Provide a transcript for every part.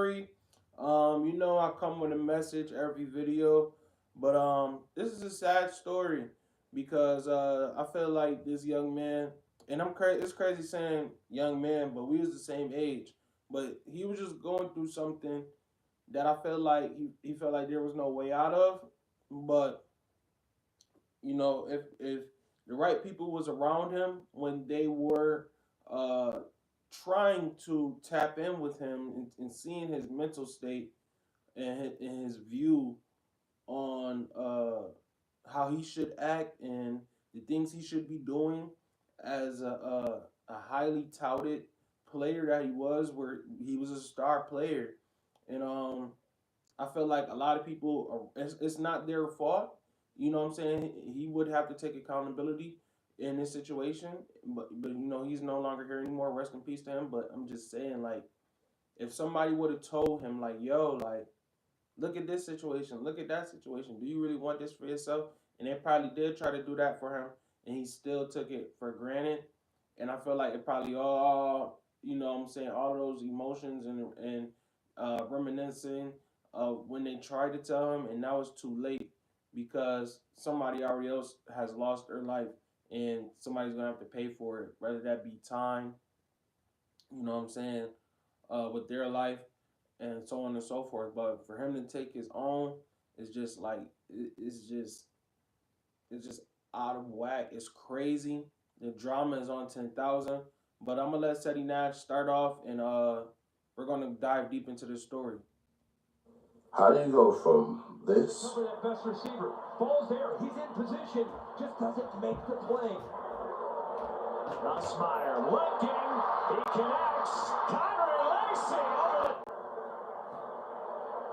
story. You know I come with a message every video, but this is a sad story because I feel like this young man, and I'm crazy. It's crazy saying young man, but we was the same age. But he was just going through something that I felt like he felt like there was no way out of. But you know, if the right people was around him when they were uh trying to tap in with him and seeing his mental state and his view on how he should act and the things he should be doing as a highly touted player that he was, where he was a star player. And I feel like a lot of people it's not their fault. You know what I'm saying? He would have to take accountability in this situation, but you know he's no longer here anymore. Rest in peace to him. But I'm just saying, like, if somebody would have told him, like, yo, like, look at this situation, look at that situation. Do you really want this for yourself? And they probably did try to do that for him, and he still took it for granted. And I feel like it probably all, you know what I'm saying, all those emotions and reminiscing of when they tried to tell him, and now it's too late because somebody already else has lost their life, and somebody's gonna have to pay for it, whether that be time, you know what I'm saying, with their life and so on and so forth. But for him to take his own, it's just like it's just out of whack. It's crazy. The drama is on 10,000. But I'm gonna let Seti Nash start off, and we're gonna dive deep into the story. How do you go from this? Cover that best receiver. Ball's there. He's in position. Just doesn't make the play. Nussmeier looking. He connects. Kyrie Lacy over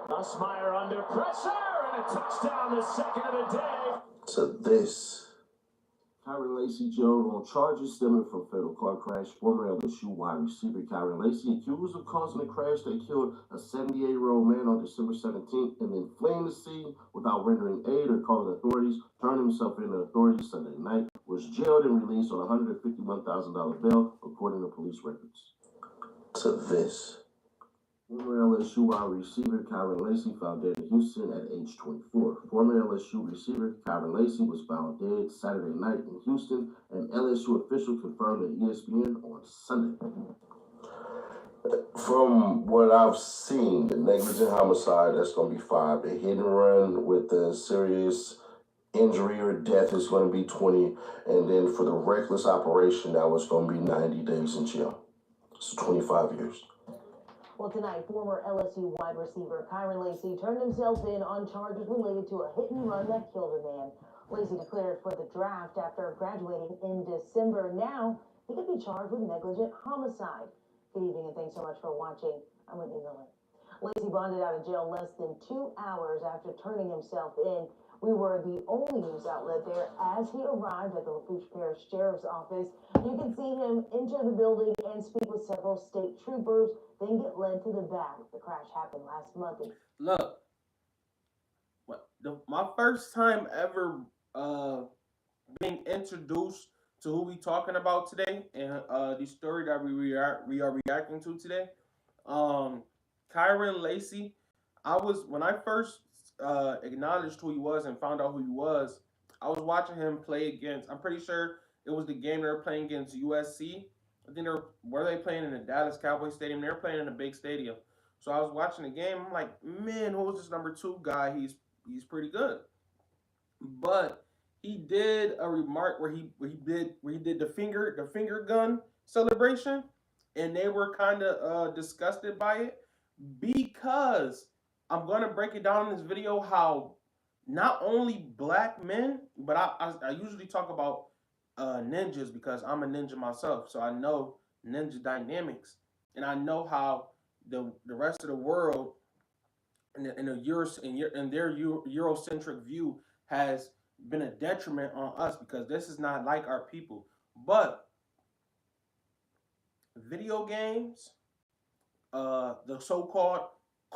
the... Nussmeier under pressure. And a touchdown, the second of the day. To this. Kyron Lacy jailed on charges stemming from fatal car crash. Former LSU wide receiver Kyron Lacy accused of causing a crash that killed a 78-year-old man on December 17th and then fleeing the scene without rendering aid or calling authorities, turned himself in to authorities Sunday night, was jailed and released on a $151,000 bail, according to police records. To this. Former LSU wide receiver Kyron Lacy found dead in Houston at age 24. Former LSU receiver Kyron Lacy was found dead Saturday night in Houston, and LSU official confirmed to ESPN on Sunday. From what I've seen, the negligent homicide, that's going to be 5. The hit and run with the serious injury or death is going to be 20. And then for the reckless operation, that was going to be 90 days in jail. So 25 years. Well, tonight, former LSU wide receiver Kyron Lacy turned himself in on charges related to a hit and run that killed a man. Lacy declared for the draft after graduating in December. Now, he could be charged with negligent homicide. Good evening, and thanks so much for watching. I'm Whitney Miller. Lacy bonded out of jail less than 2 hours after turning himself in. We were the only news outlet there as he arrived at the Lafourche Parish Sheriff's Office. You can see him enter the building and speak with several state troopers, then get led to the back. The crash happened last month. Look, my first time ever being introduced to who we talking about today, and the story that we are reacting to today. Kyron Lacy. When I first acknowledged who he was and found out who he was, I was watching him play against. I'm pretty sure it was the game they were playing against USC. I think they playing in the Dallas Cowboys Stadium. They were playing in a big stadium. So I was watching the game. I'm like, man, who was this number 2 guy? He's pretty good. But he did a remark where he did the finger gun celebration, and they were kind of disgusted by it because I'm gonna break it down in this video how not only black men, but I usually talk about ninjas because I'm a ninja myself, so I know ninja dynamics, and I know how the rest of the world in their Eurocentric view has been a detriment on us because this is not like our people. But video games, the so-called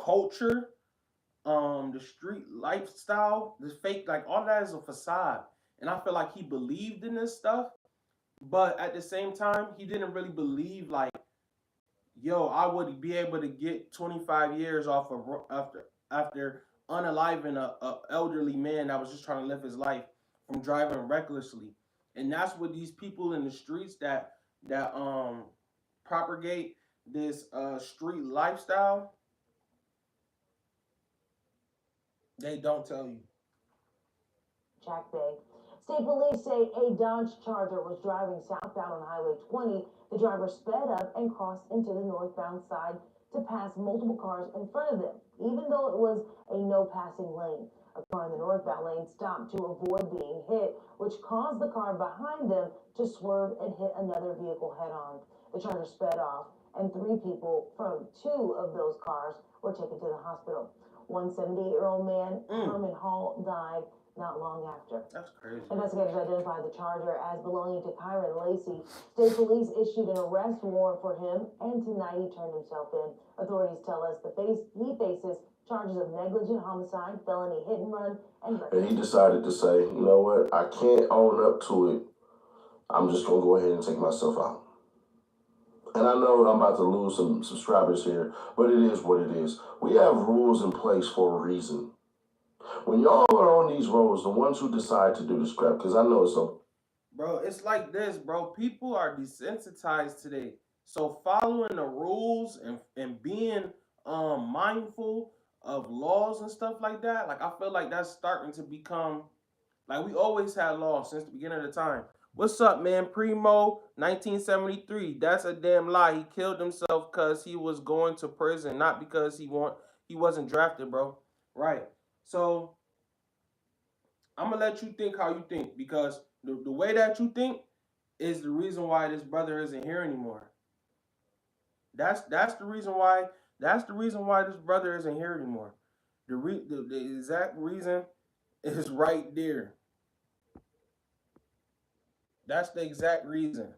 culture, the street lifestyle, the fake, like all that is a facade. And I feel like he believed in this stuff, but at the same time, he didn't really believe like yo, I would be able to get 25 years off of after unaliving a elderly man that was just trying to live his life from driving recklessly. And that's what these people in the streets that propagate this street lifestyle, they don't tell you. Jack Bay. State police say a Dodge Charger was driving southbound on Highway 20. The driver sped up and crossed into the northbound side to pass multiple cars in front of them, even though it was a no passing lane. A car in the northbound lane stopped to avoid being hit, which caused the car behind them to swerve and hit another vehicle head on. The Charger sped off, and 3 people from 2 of those cars were taken to the hospital. One 78-year-old man, Herman Hall, died not long after. That's crazy. Investigators identified the Charger as belonging to Kyron Lacey. State police issued an arrest warrant for him, and tonight he turned himself in. Authorities tell us he faces charges of negligent homicide, felony hit and run, and he decided to say, you know what, I can't own up to it. I'm just going to go ahead and take myself out. And I know I'm about to lose some subscribers here, but it is what it is. We have rules in place for a reason. When y'all are on these roads, the ones who decide to do this crap, because I know it's a... Bro, it's like this, bro. People are desensitized today. So following the rules and being mindful of laws and stuff like that, like I feel like that's starting to become, like we always had laws since the beginning of the time. What's up, man? Primo, 1973. That's a damn lie. He killed himself because he was going to prison, not because he wasn't drafted, bro. Right. So I'm gonna let you think how you think, because the way that you think is the reason why this brother isn't here anymore. That's the reason why. That's the reason why this brother isn't here anymore. The exact reason is right there. That's the exact reason.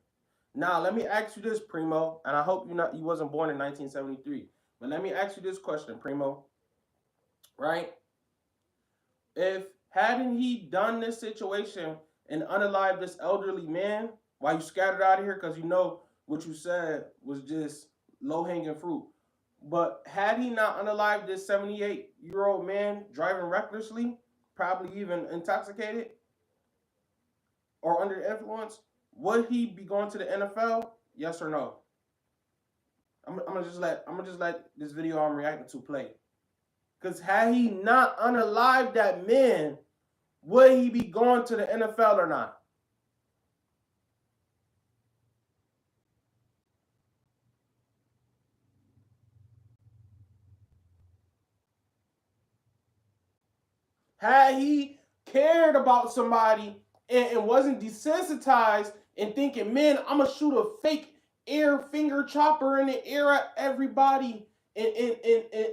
Now, let me ask you this, Primo, and I hope you wasn't born in 1973. But let me ask you this question, Primo. Right? If hadn't he done this situation and unalived this elderly man while you scattered out of here, because you know what you said was just low-hanging fruit. But had he not unalived this 78-year-old man driving recklessly, probably even intoxicated or under the influence, would he be going to the NFL? Yes or no? I'm gonna just let this video I'm reacting to play. Because had he not unalived that man, would he be going to the NFL or not? Had he cared about somebody and wasn't desensitized and thinking, man, I'm going to shoot a fake air finger chopper in the air at everybody and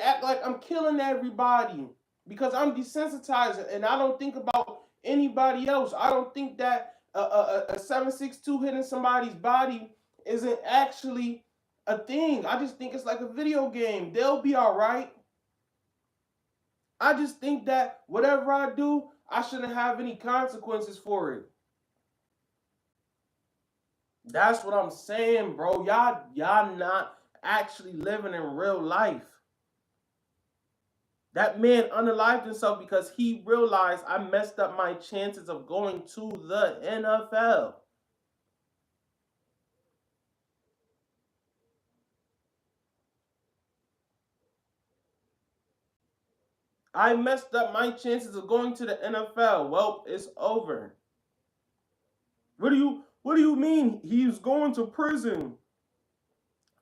act like I'm killing everybody because I'm desensitized and I don't think about anybody else. I don't think that a 7.62 hitting somebody's body isn't actually a thing. I just think it's like a video game. They'll be all right. I just think that whatever I do, I shouldn't have any consequences for it. That's what I'm saying, bro. Y'all not actually living in real life. That man unalived himself because he realized I messed up my chances of going to the NFL. I messed up my chances of going to the NFL. Well, it's over. What do you mean he's going to prison?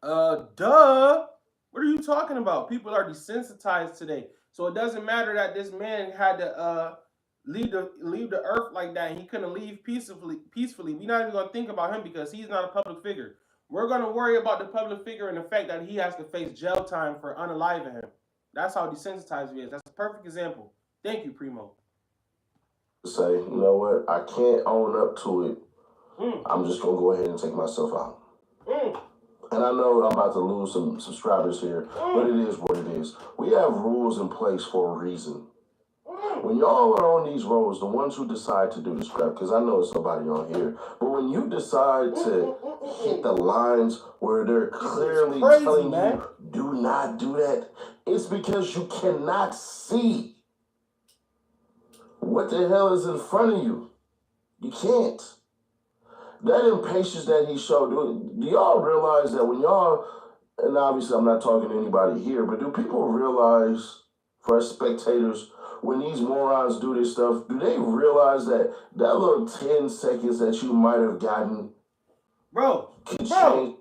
Duh. What are you talking about? People are desensitized today. So it doesn't matter that this man had to leave the earth like that and he couldn't leave peacefully. We're not even going to think about him because he's not a public figure. We're going to worry about the public figure and the fact that he has to face jail time for unaliving him. That's how desensitized he is. That's a perfect example. Thank you, Primo. Say, you know what? I can't own up to it. I'm just going to go ahead and take myself out. And I know I'm about to lose some subscribers here, but it is what it is. We have rules in place for a reason. When y'all are on these roads, the ones who decide to do this crap, because I know it's somebody on here, but when you decide to hit the lines where they're clearly crazy, telling man. you, do not do that, it's because you cannot see what the hell is in front of you. You can't. That impatience that he showed, do y'all realize that when y'all, and obviously I'm not talking to anybody here, but do people realize, for us spectators, when these morons do this stuff, do they realize that that little 10 seconds that you might have gotten Bro, can change?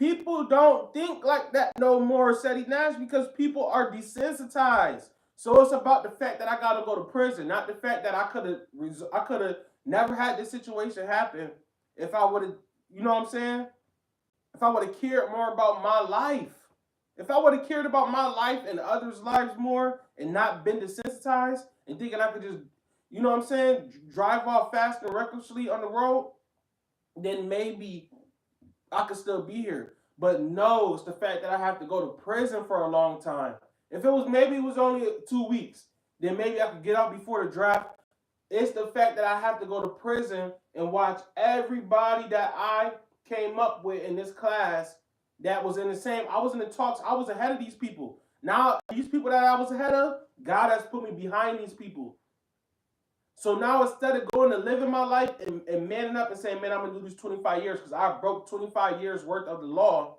people don't think like that no more, Seti Nash, because people are desensitized. So it's about the fact that I gotta go to prison, not the fact that I could have never had this situation happen if I would have, you know what I'm saying? If I would have cared more about my life. If I would have cared about my life and others' lives more and not been desensitized and thinking I could just, you know what I'm saying, drive off fast and recklessly on the road, then maybe I could still be here. But no, it's the fact that I have to go to prison for a long time. If it was maybe it was only 2 weeks, then maybe I could get out before the draft. It's the fact that I have to go to prison and watch everybody that I came up with in this class that was in the same. I was in the talks. I was ahead of these people. Now, these people that I was ahead of, God has put me behind these people. So now instead of going to living my life and manning up and saying, man, I'm going to do this 25 years because I broke 25 years worth of the law,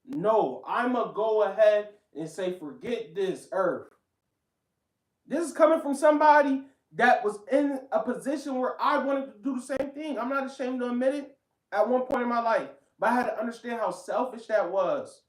no, I'm going to go ahead and say, forget this earth. This is coming from somebody that was in a position where I wanted to do the same thing. I'm not ashamed to admit it at one point in my life. But I had to understand how selfish that was.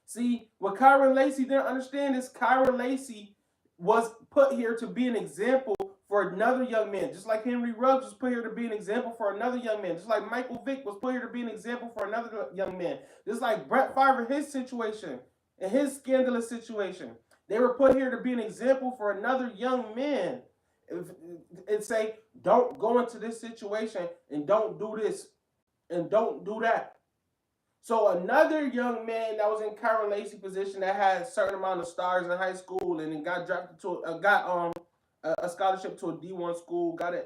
See, what Kyron Lacy didn't understand is Kyron Lacy was put here to be an example for another young man. Just like Henry Ruggs was put here to be an example for another young man. Just like Michael Vick was put here to be an example for another young man. Just like Brett Favre, his situation, and his scandalous situation. They were put here to be an example for another young man and say, don't go into this situation and don't do this and don't do that. So another young man that was in Kyron Lacy's position that had a certain amount of stars in high school and then got drafted to a scholarship to a D1 school, got an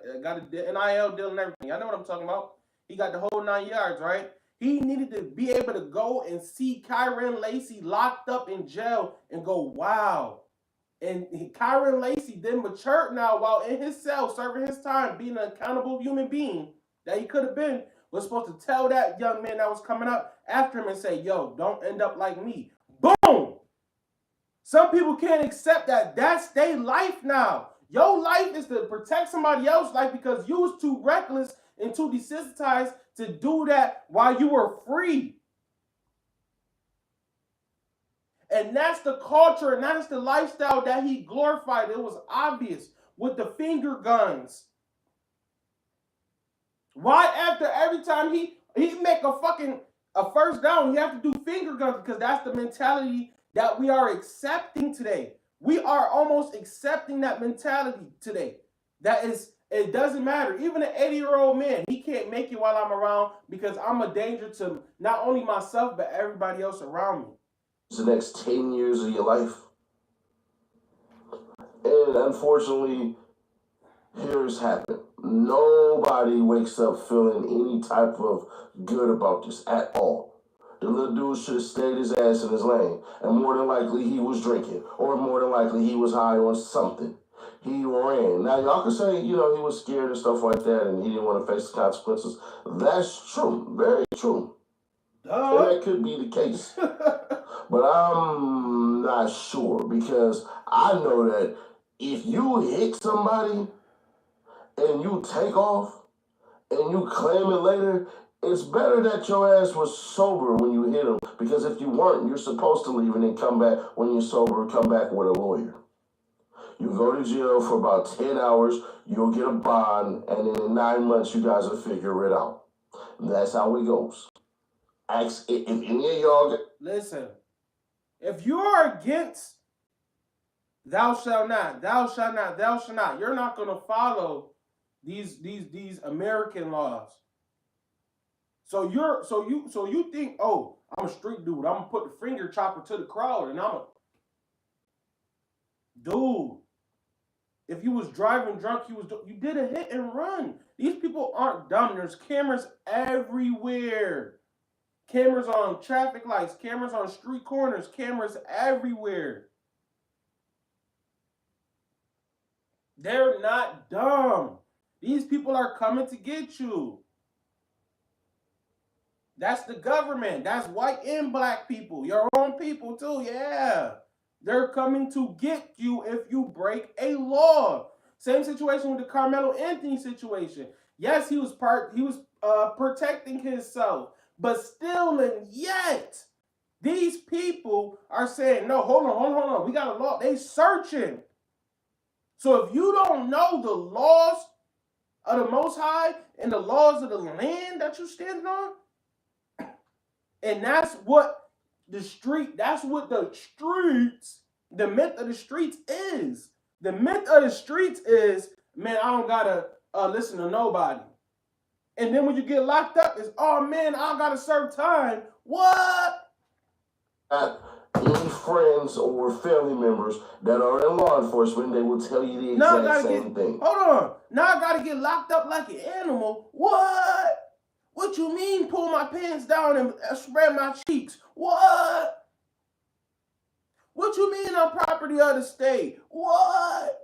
NIL deal and everything. I know what I'm talking about. He got the whole 9 yards, right? He needed to be able to go and see Kyron Lacy locked up in jail and go, wow. And Kyron Lacy then matured now while in his cell, serving his time, being an accountable human being that he could have been, was supposed to tell that young man that was coming up after him and say, yo, don't end up like me. Boom! Some people can't accept that. That's their life now. Your life is to protect somebody else's life because you was too reckless and too desensitized to do that while you were free. And that's the culture and that's the lifestyle that he glorified. It was obvious with the finger guns. Why after every time he make a first down, he have to do finger guns because that's the mentality that we are accepting today. We are almost accepting that mentality today. That is, it doesn't matter. Even an 80-year-old man, he can't make it while I'm around because I'm a danger to not only myself, but everybody else around me. The next 10 years of your life. And unfortunately, here's happened. Nobody wakes up feeling any type of good about this at all. The little dude should have stayed his ass in his lane. And more than likely, he was drinking. Or more than likely, he was high on something. He ran. Now, y'all can say, he was scared and stuff like that, and he didn't want to face the consequences. That's true. Very true. And that could be the case. But I'm not sure because I know that if you hit somebody and you take off and you claim it later, it's better that your ass was sober when you hit them because if you weren't, you're supposed to leave and then come back when you're sober, come back with a lawyer. You go to jail for about 10 hours, you'll get a bond, and then in 9 months, you guys will figure it out. That's how it goes. Ask if any of y'all... Listen. If you are against thou shalt not, thou shalt not, thou shalt not, you're not going to follow these American laws. So you think, oh, I'm a street dude. I'm gonna put the finger chopper to the crowd, and dude. If you was driving drunk, you did a hit and run. These people aren't dumb. There's cameras everywhere. Cameras on traffic lights, cameras on street corners, cameras everywhere. They're not dumb. These people are coming to get you. That's the government. That's white and black people. Your own people too, yeah. They're coming to get you if you break a law. Same situation with the Carmelo Anthony situation. Yes, he was protecting himself, but still and yet, these people are saying, no, hold on. We got a law. They searching. So if you don't know the laws of the Most High and the laws of the land that you stand on, and that's what the streets, the myth of the streets is. The myth of the streets is, man, I don't gotta listen to nobody. And then when you get locked up, it's, oh man, I gotta serve time. What? Any friends or family members that are in law enforcement, they will tell you the exact same thing. Hold on. Now I gotta get locked up like an animal. What? What you mean pull my pants down and spread my cheeks? What? What you mean I'm property of the state? What?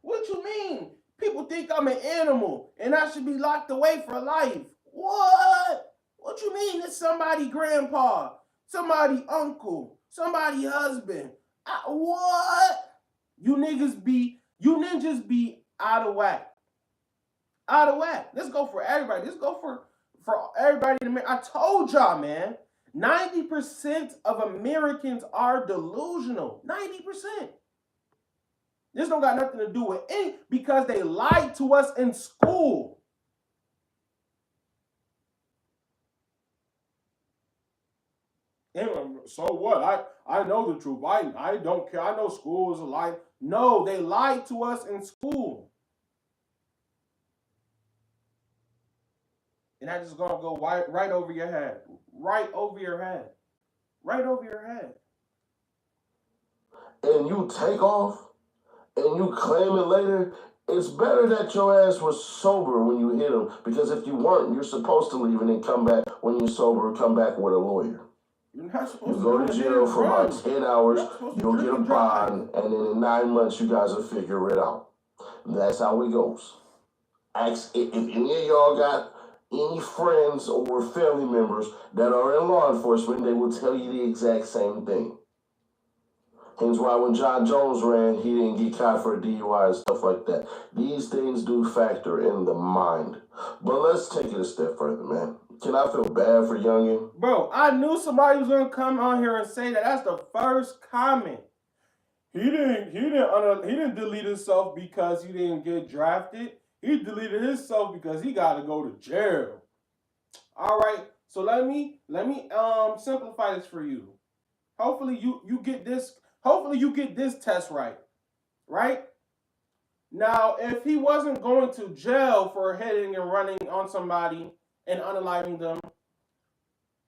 What you mean? People think I'm an animal and I should be locked away for life. What? What you mean it's somebody grandpa, somebody uncle, somebody husband? What? You ninjas be out of whack. Out of whack. Let's go for everybody. Let's go for everybody. I told y'all, man, 90% of Americans are delusional. 90%. This don't got nothing to do with it because they lied to us in school. And so what? I know the truth. I don't care. I know school is a lie. No, they lied to us in school. And that just gonna go right over your head. Right over your head. Right over your head. And you take off and you claim it later. It's better that your ass was sober when you hit him, because if you weren't, you're supposed to leave and then come back when you're sober, come back with a lawyer. You're not supposed to go to jail for about 10 hours, you'll get a bond, and then in 9 months, you guys will figure it out. That's how it goes. Ask if any of y'all got any friends or family members that are in law enforcement, they will tell you the exact same thing. Hence why when John Jones ran, he didn't get caught for a DUI and stuff like that. These things do factor in the mind. But let's take it a step further, man. Can I feel bad for Youngin? Bro, I knew somebody was gonna come on here and say that. That's the first comment. He didn't delete himself because he didn't get drafted. He deleted himself because he got to go to jail. All right, so let me simplify this for you. Hopefully you get this. Hopefully you get this test right. Right? Now, if he wasn't going to jail for hitting and running on somebody and unaliving them,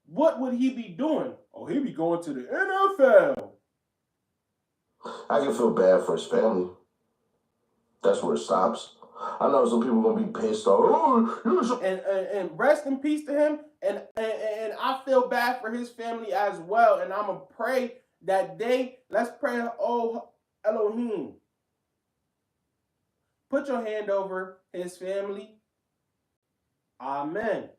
what would he be doing? Oh, he'd be going to the NFL. I can feel bad for his family. That's where it stops. I know some people gonna be pissed off. And rest in peace to him. And I feel bad for his family as well. And I'm gonna pray that let's pray, oh Elohim. Put your hand over his family. Amen.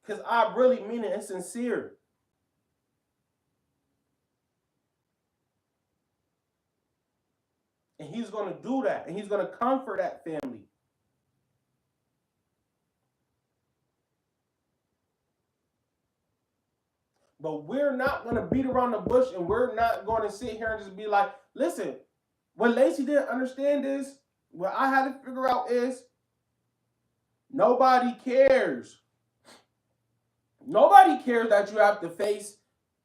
Because I really mean it and sincere. And he's going to do that. And he's going to comfort that family. But we're not going to beat around the bush, and we're not going to sit here and just be like, listen, what Laci didn't understand is, what I had to figure out is, nobody cares. Nobody cares that you have to face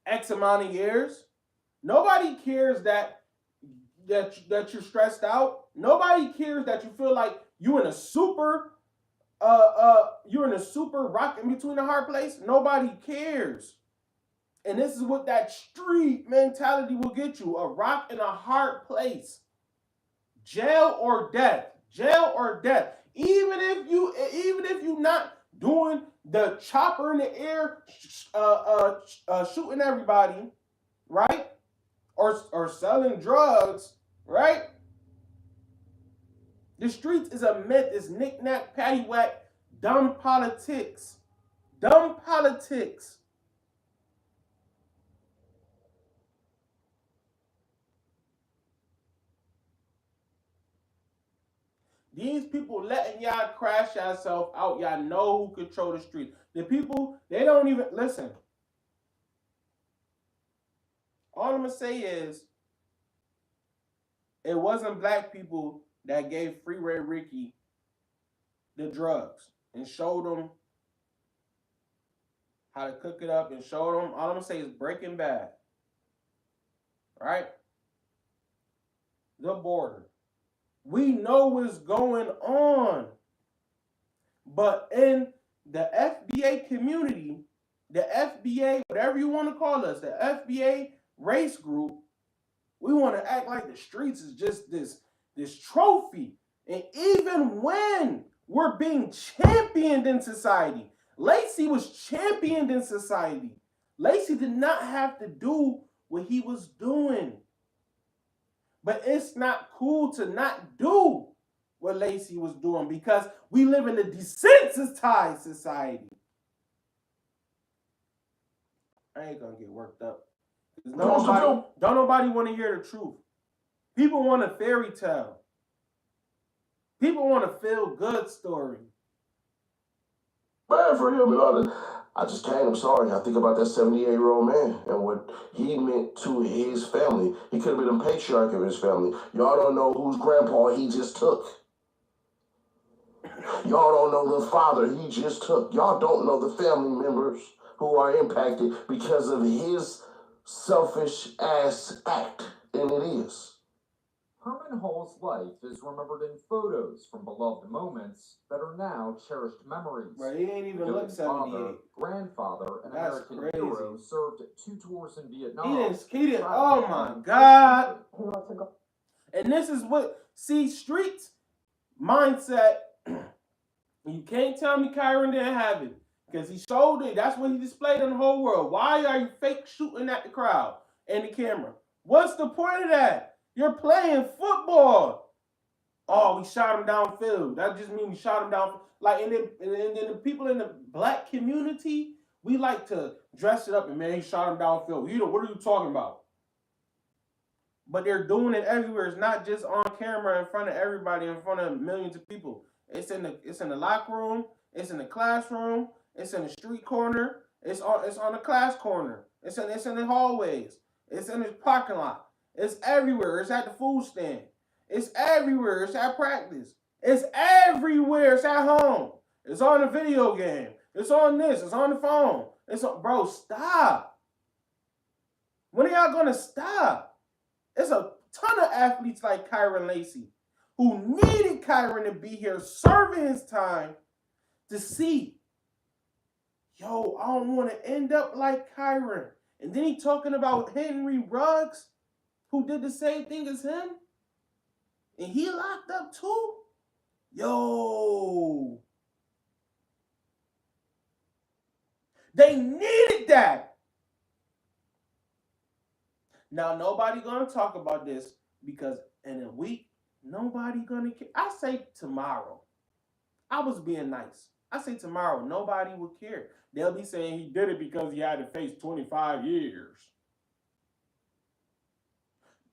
X amount of years. Nobody cares that you're stressed out. Nobody cares that you feel like you're in a super rock in between the hard place. Nobody cares. And this is what that street mentality will get you. A rock in a hard place. Jail or death. Jail or death. Even if you not doing the chopper in the air, shooting everybody, right? Or selling drugs, right? The streets is a myth. It's knick-knack, paddywhack, dumb politics. Dumb politics. These people letting y'all crash yourself out. Y'all know who control the street. The people, they don't even listen. All I'm gonna say is, it wasn't black people that gave Freeway Ricky the drugs and showed them how to cook it up and showed them. All I'm gonna say is Breaking Bad, right? The border. We know what's going on. But in the FBA community, the FBA, whatever you want to call us, the FBA race group, we want to act like the streets is just this trophy. And even when we're being championed in society, Laci was championed in society. Laci did not have to do what he was doing. But it's not cool to not do what Laci was doing because we live in a desensitized society. I ain't gonna get worked up. Don't nobody want to hear the truth. People want a fairy tale. People want a feel-good story. Bad for him. I just can't. I'm sorry. I think about that 78-year-old man and what he meant to his family. He could have been a patriarch of his family. Y'all don't know whose grandpa he just took. Y'all don't know the father he just took. Y'all don't know the family members who are impacted because of his selfish ass act. And it is. Herman Hall's life is remembered in photos from beloved moments that are now cherished memories. Right, he ain't even look 78. Father, grandfather, an That's American crazy. hero, served 2 tours in Vietnam. He didn't, oh my God. He wants to go. And this is what, see, streets mindset, you can't tell me Kyron didn't have it. Because he showed it. That's what he displayed in the whole world. Why are you fake shooting at the crowd and the camera? What's the point of that? You're playing football. Oh, we shot him downfield. That just means we shot him down. Like, and then the people in the black community, we like to dress it up and, man, he shot him downfield. You know, what are you talking about? But they're doing it everywhere. It's not just on camera in front of everybody, in front of millions of people. It's in the locker room. It's in the classroom. It's in the street corner. It's on the class corner. It's in the hallways. It's in the parking lot. It's everywhere. It's at the food stand. It's everywhere. It's at practice. It's everywhere. It's at home. It's on the video game. It's on this. It's on the phone. Bro, stop. When are y'all gonna stop? There's a ton of athletes like Kyron Laci who needed Kyron to be here serving his time to see, yo, I don't want to end up like Kyron. And then he talking about Henry Ruggs, who did the same thing as him, and he locked up too. Yo, they needed that. Now, nobody gonna talk about this because in a week, nobody gonna care. I say tomorrow. I was being nice. I say tomorrow, nobody will care. They'll be saying he did it because he had to face 25 years.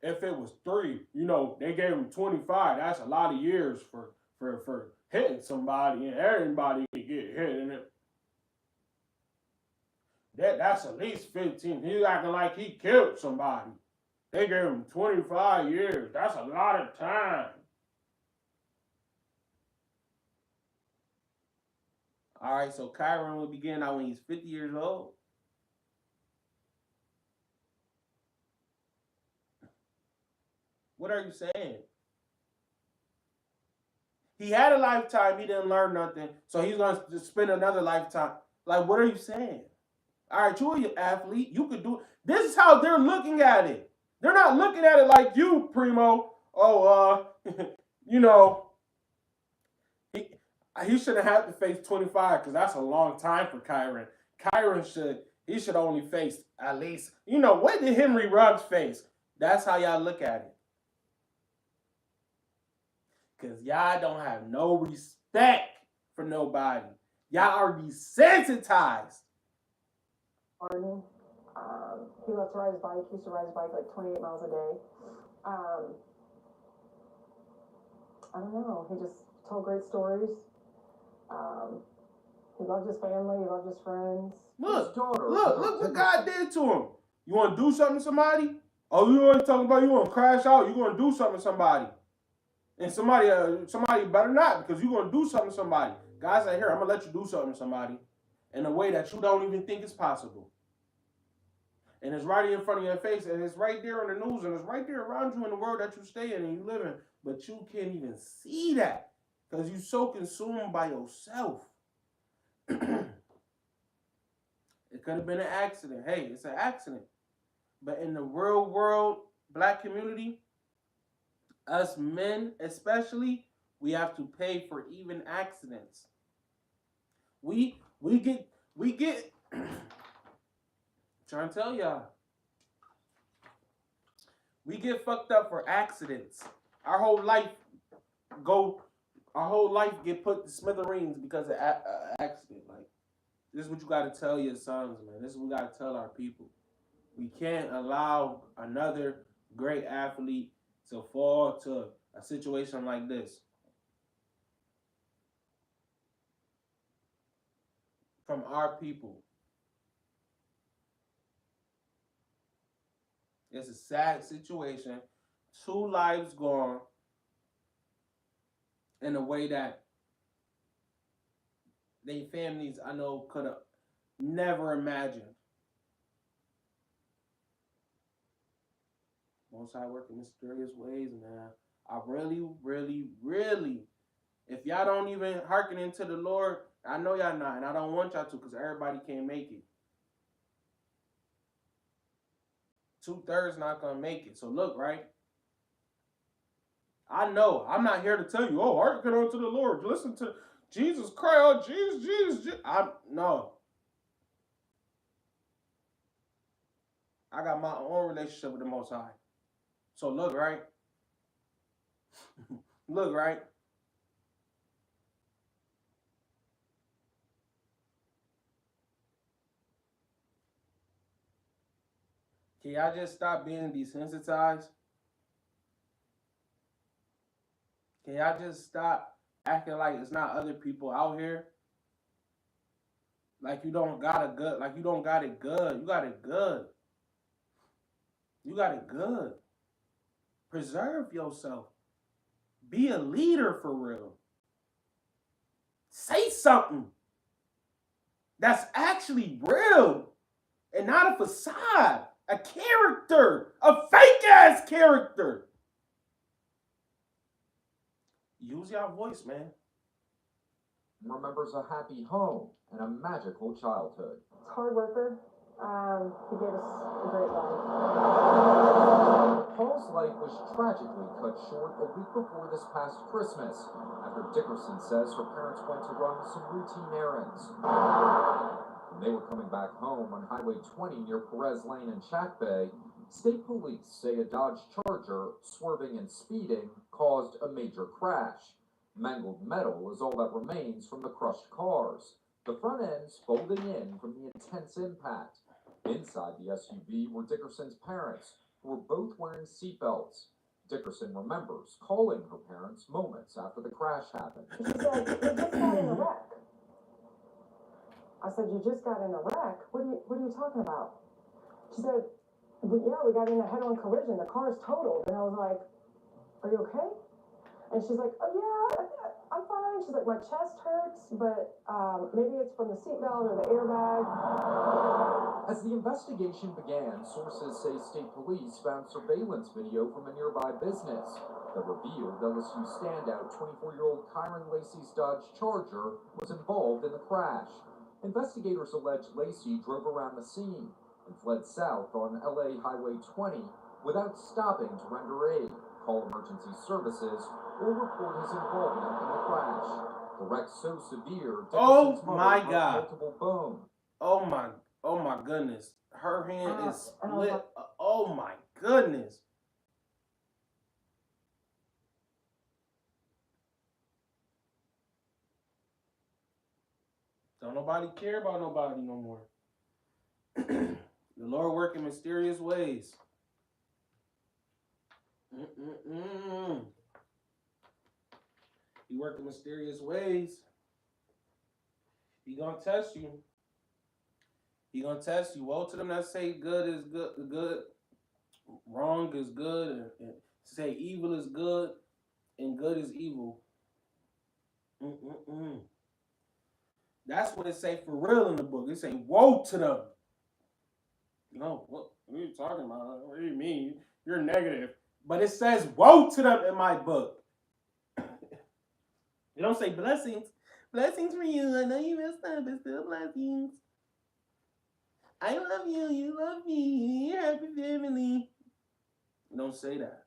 If it was 3, you know, they gave him 25. That's a lot of years for hitting somebody, and everybody could get hit in it. That's at least 15. He's acting like he killed somebody. They gave him 25 years. That's a lot of time. All right, so Kyron will begin out when he's 50 years old. What are you saying? He had a lifetime. He didn't learn nothing. So he's going to spend another lifetime. Like, what are you saying? All right, you're an athlete. You could do it. This is how they're looking at it. They're not looking at it like you, Primo. Oh, you know, he shouldn't have to face 25 because that's a long time for Kyron. He should only face at least, what did Henry Ruggs face? That's how y'all look at it. Because y'all don't have no respect for nobody. Y'all are desensitized. Arden, he loves to ride his bike. He used to ride his bike like 28 miles a day. I don't know. He just told great stories. He loved his family. He loved his friends. Look what God did to him. You want to do something to somebody? Oh, you always talking about you want to crash out? You going to do something to somebody. And somebody better not, because you're going to do something to somebody. God said, here, I'm going to let you do something to somebody in a way that you don't even think is possible. And it's right in front of your face, and it's right there on the news, and it's right there around you in the world that you stay in and you live in. But you can't even see that because you're so consumed by yourself. It could have been an accident. Hey, it's an accident. But in the real world, black community, us men especially, we have to pay for even accidents. We get trying to tell y'all, we get fucked up for accidents. Our whole life get put to smithereens because of accident. Like, this is what you got to tell your sons, man. This is what we got to tell our people. We can't allow another great athlete to fall to a situation like this. From our people. It's a sad situation. 2 lives gone in a way that they families, I know, could have never imagined. Most High work in mysterious ways, man. I really, really, really, if y'all don't even hearken into the Lord, I know y'all not, and I don't want y'all to, because everybody can't make it. 2/3 not gonna make it. So look, right? I know. I'm not here to tell you, oh, hearken unto the Lord. Listen to Jesus cry out, Jesus. No. I got my own relationship with the Most High. So look, right? Look, right? Can y'all just stop being desensitized? Can y'all just stop acting like it's not other people out here? Like you don't got it good. Like you don't got it good. You got it good. You got it good. Preserve yourself. Be a leader for real. Say something that's actually real and not a facade, a character, a fake ass character. Use your voice, man. Remembers a happy home and a magical childhood. Hard worker. He gave us a great life. Paul's life was tragically cut short a week before this past Christmas, after Dickerson says her parents went to run some routine errands. When they were coming back home on Highway 20 near Perez Lane in Chack Bay, state police say a Dodge Charger, swerving and speeding, caused a major crash. Mangled metal is all that remains from the crushed cars, the front ends folding in from the intense impact. Inside the SUV were Dickerson's parents, who were both wearing seatbelts. Dickerson remembers calling her parents moments after the crash happened. She said, "You just got in a wreck." I said, "You just got in a wreck? What are you talking about?" She said, "Yeah, we got in a head-on collision. The car's totaled." And I was like, "Are you okay?" And she's like, "Oh yeah, I'm fine." She's like, "My chest hurts, but maybe it's from the seatbelt or the airbag." As the investigation began, sources say state police found surveillance video from a nearby business that revealed LSU standout 24-year-old Kyron Lacey's Dodge Charger was involved in the crash. Investigators allege Lacey drove around the scene and fled south on LA Highway 20 without stopping to render aid, call emergency services, or report his involvement in the crash. The wreck so severe, Oh Dickerson's mother my broke God. multiple bones. Oh my goodness. Her hand is split. Oh my goodness. Don't nobody care about nobody no more. The Lord work in mysterious ways. He work in mysterious ways. He gonna test you. He gonna test you. Woe to them that say good is good, wrong is good, and say evil is good, and good is evil. That's what it say for real in the book. It say, woe to them. No, what are you talking about? What do you mean? You're negative. But it says, woe to them in my book. It don't say blessings. Blessings for you. I know you messed up, but still blessings. I love you. You love me. You're happy family. Don't say that.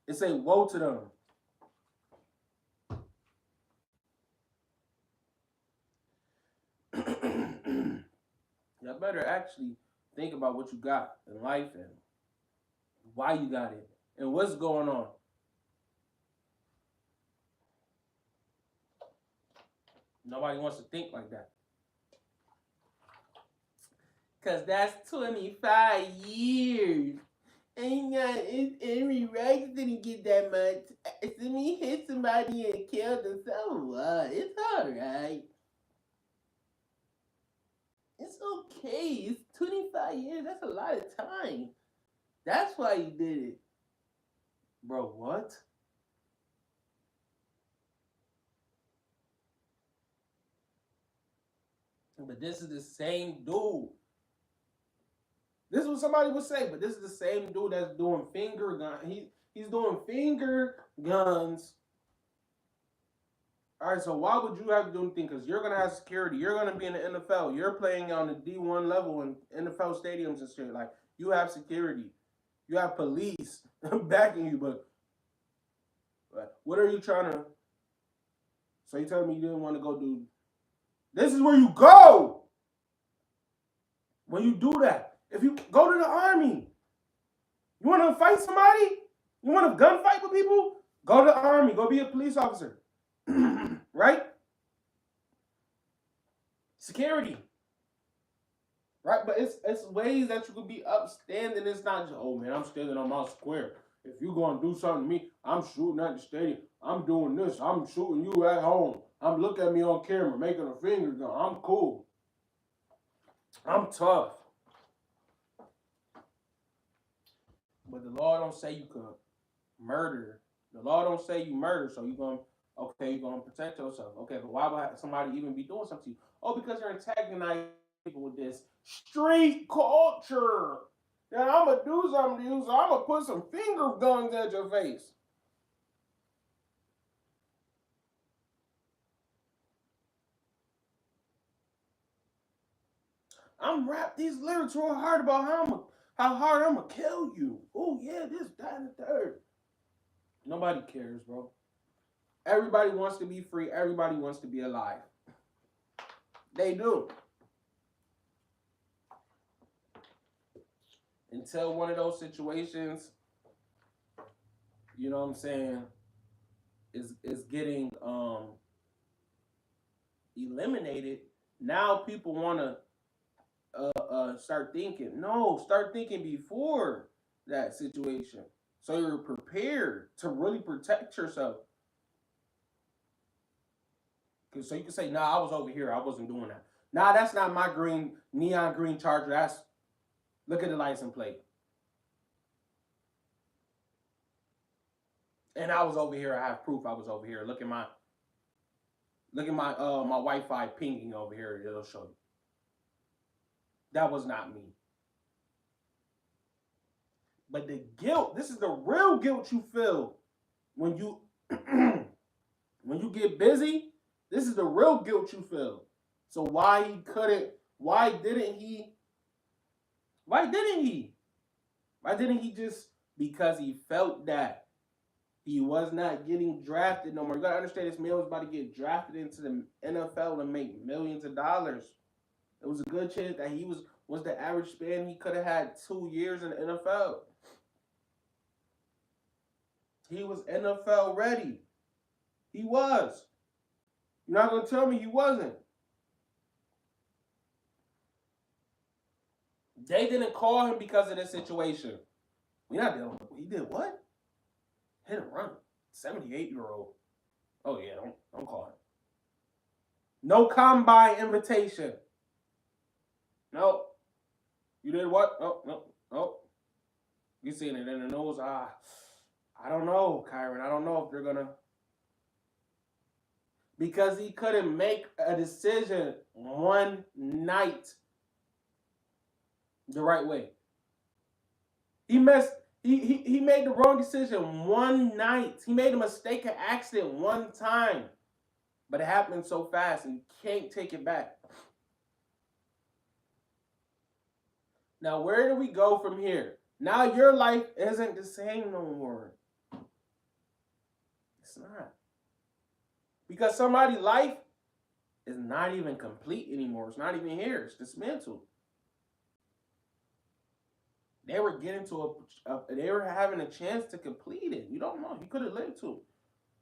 It say, woe to them. Y'all better actually think about what you got in life and why you got it and what's going on. Nobody wants to think like that. Because that's 25 years. And Henry Rex didn't get that much. So me hit somebody and killed them. So what? It's alright. It's okay. It's 25 years. That's a lot of time. That's why you did it. Bro, what? But this is the same dude. This is what somebody would say, but this is the same dude that's doing finger gun. He's doing finger guns. All right, so why would you have to do anything? Because you're gonna have security. You're gonna be in the NFL. You're playing on the D1 level in NFL stadiums and shit. Like you have security. You have police backing you. But what are you trying to? So you telling me you didn't want to go do? This is where you go when you do that. If you go to the army, you want to fight somebody? You want to gunfight with people? Go to the army. Go be a police officer. Right? Security. Right? But it's ways that you could be upstanding. It's not just, oh man, I'm standing on my square. If you going to do something to me, I'm shooting at the stadium. I'm doing this. I'm shooting you at home. I'm looking at me on camera, making a finger gun. I'm cool. I'm tough. But the law don't say you could murder. The law don't say you murder, so you're going to protect yourself. Okay, but why would somebody even be doing something to you? Oh, because you're antagonizing people with this street culture. Then I'm going to do something to you, so I'm going to put some finger guns at your face. I'm rap these lyrics real hard about how hard I'm going to kill you. Oh, yeah, this, that, and the third. Nobody cares, bro. Everybody wants to be free. Everybody wants to be alive. They do. Until one of those situations, you know what I'm saying, is getting eliminated, now people want to start thinking. No, start thinking before that situation. So you're prepared to really protect yourself. So you can say, nah, I was over here. I wasn't doing that. Nah, that's not my neon green Charger. Look at the license plate. And I was over here. I have proof I was over here. Look at my my Wi-Fi pinging over here. It'll show you. That was not me. But the guilt, this is the real guilt you feel when you when you get busy. This is the real guilt you feel. So why didn't he just, because he felt that he was not getting drafted no more. You gotta understand, this man was about to get drafted into the NFL and make millions of dollars. It was a good chance that he was the average span. He could have had 2 years in the NFL. He was NFL ready. He was. You're not gonna tell me he wasn't. They didn't call him because of this situation. We're not dealing with. He did what? Hit and run. 78-year-old. Oh yeah, don't call him. No combine invitation. No. You did what? No. You seen it in the news. I don't know, Kyron. I don't know if they're gonna, because he couldn't make a decision one night the right way. He made the wrong decision one night. He made a mistake, an accident one time. But it happened so fast and you can't take it back. Now, where do we go from here? Now your life isn't the same no more. It's not. Because somebody's life is not even complete anymore. It's not even here. It's dismantled. They were getting to they were having a chance to complete it. You don't know. You could have lived to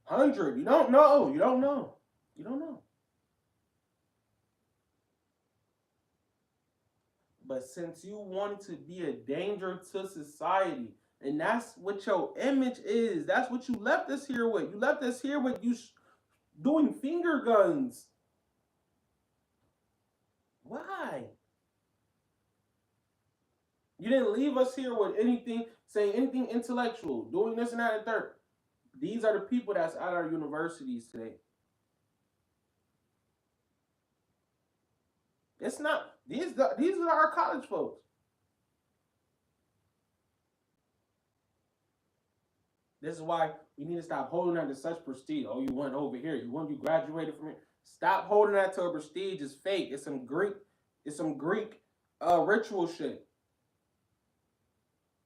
100. You don't know. You don't know. You don't know. But since you wanted to be a danger to society, and that's what your image is, that's what you left us here with. You left us here with you doing finger guns. Why? You didn't leave us here with anything, saying anything intellectual, doing this and that and third. These are the people that's at our universities today. It's not, these are our college folks. This is why we need to stop holding on to such prestige. Oh, you went over here. You graduated from here. Stop holding that to a prestige. It's fake. It's some Greek ritual shit.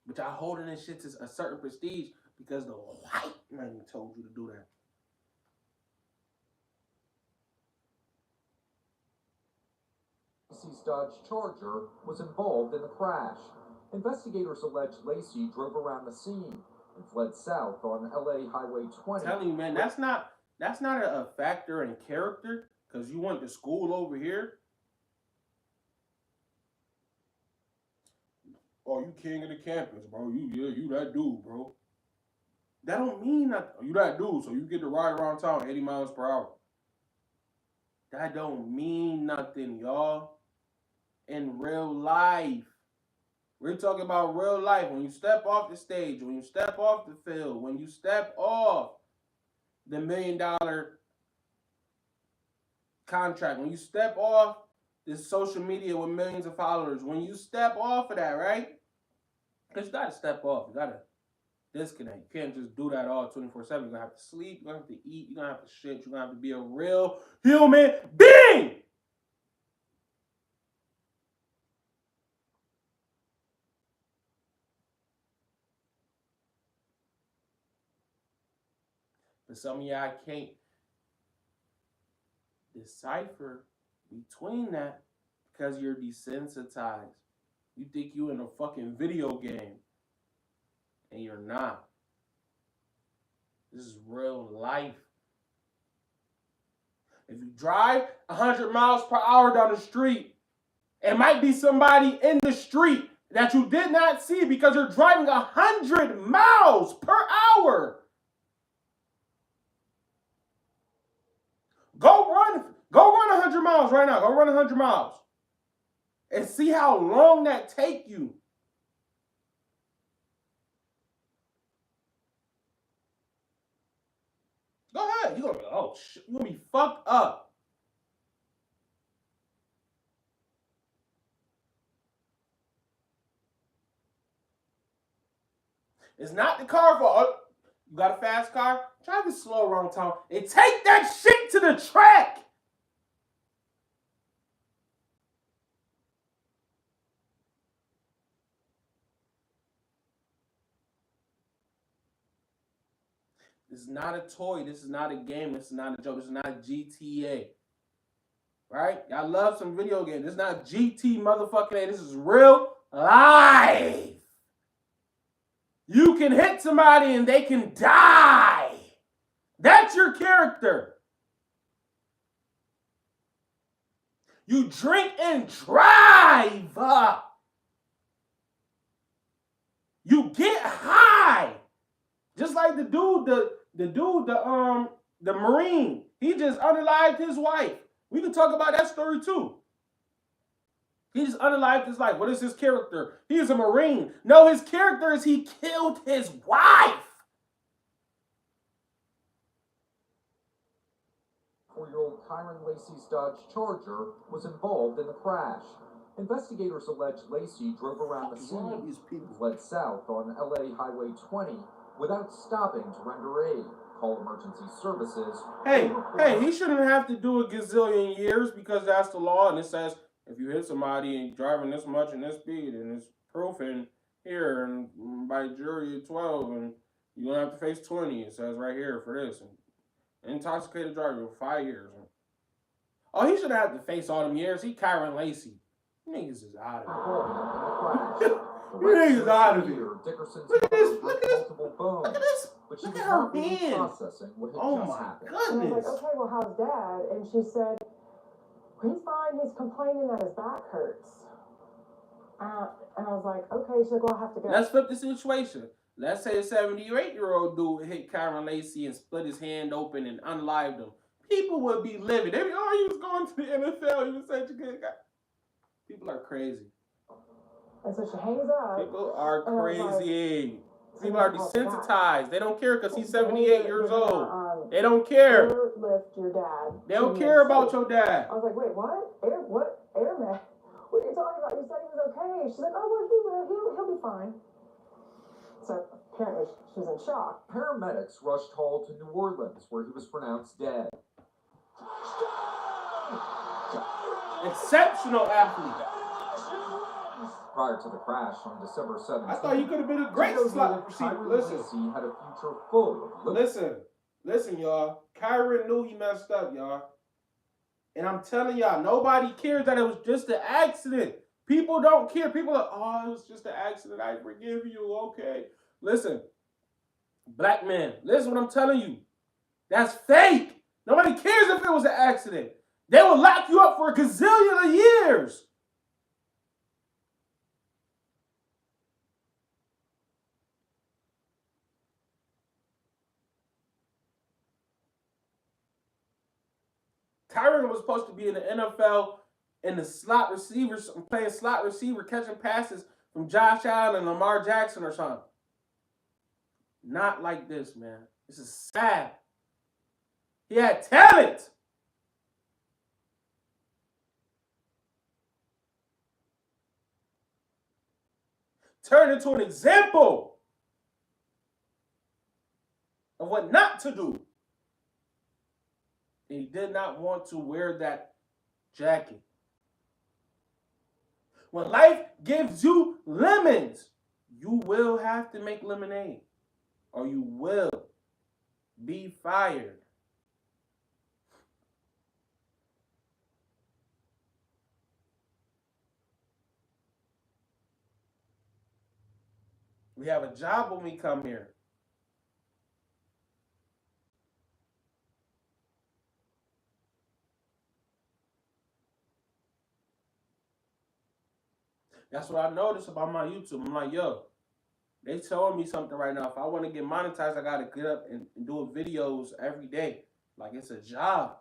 But y'all holding this shit to a certain prestige because the white man told you to do that. Lacey's Dodge Charger was involved in the crash. Investigators allege Lacey drove around the scene and fled south on LA Highway 20. I'm telling you, man, that's not a factor in character because you went to school over here. Oh, you king of the campus, bro. You that dude, bro. That don't mean nothing. Oh, you that dude, so you get to ride around town 80 miles per hour. That don't mean nothing, y'all. In real life. We're talking about real life. When you step off the stage, when you step off the field, when you step off the $1 million contract, when you step off this social media with millions of followers, when you step off of that, right? Because you got to step off. You got to disconnect. You can't just do that all 24/7. You're going to have to sleep. You're going to have to eat. You're going to have to shit. You're going to have to be a real human being. But some of y'all can't decipher between that because you're desensitized. You think you in a fucking video game. And you're not. This is real life. If you drive 100 miles per hour down the street, it might be somebody in the street that you did not see because you're driving 100 miles per hour. Go run 100 miles right now. Go run 100 miles. And see how long that take you. Go ahead. You're going to be, oh, shit. You're going to be fucked up. It's not the car fault. Oh, you got a fast car? Drive it slow around town and take that shit to the track. This is not a toy. This is not a game. This is not a joke. This is not GTA. Right? Y'all love some video games. This is not GT motherfucking A. This is real life. You can hit somebody and they can die. That's your character. You drink and drive. You get high. Just like the Marine. He just unalived his wife. We can talk about that story too. He just unalived his life. What is his character? He is a Marine. No, his character is he killed his wife. 4-year-old Kyron Lacey's Dodge Charger was involved in the crash. Investigators allege Lacey drove around the scene, fled south on LA Highway 20 without stopping to render aid, call emergency services. Hey, he shouldn't have to do a gazillion years because that's the law, and it says if you hit somebody and driving this much and this speed, and it's proof in here and by jury 12, and you don't have to face 20. It says right here for this. And intoxicated driver for 5 years. Oh, he should have to face all them years. He Kyron Lacey. Niggas is out of here. Niggas out of here. Look at this. Look at this. Look at this. Look at her hand. Oh my goodness. And I was like, okay, well, how's Dad? And she said, he's fine. He's complaining that his back hurts. And I was like, okay. She's like, well, I have to go. Let's flip the situation. Let's say a 78-year-old dude hit Kyron Lacey and split his hand open and unlived him. People would be livid. They'd be, oh, he was going to the NFL. He was such a good guy. People are crazy. And so she hangs up. People are crazy. People are desensitized. They don't care because he's 78 years old. They don't care. Lift your dad. They don't care about your dad. I was like, wait, what? Airman? What are you talking about? You said he was okay. She's like, oh, well, he'll be fine. So apparently she was in shock. Paramedics rushed Hall to New Orleans, where he was pronounced dead. Exceptional athlete. Prior to the crash on December 17th, I thought he could have been a great slot receiver. Listen, Lacey had a future full of listen, y'all. Kyron knew he messed up, y'all. And I'm telling y'all, nobody cares that it was just an accident. People don't care. People are, oh, it was just an accident. I forgive you. Okay. Listen, black man, listen what I'm telling you. That's fake. Nobody cares if it was an accident. They will lock you up for a gazillion of years. Kyron was supposed to be in the NFL in the slot receivers, playing slot receiver, catching passes from Josh Allen and Lamar Jackson or something. Not like this, man. This is sad. He had talent. Turned into an example of what not to do. And he did not want to wear that jacket. When life gives you lemons, you will have to make lemonade, or you will be fired. We have a job when we come here. That's what I noticed about my YouTube. I'm like, yo, they telling me something right now. If I want to get monetized, I got to get up and do videos every day. Like it's a job.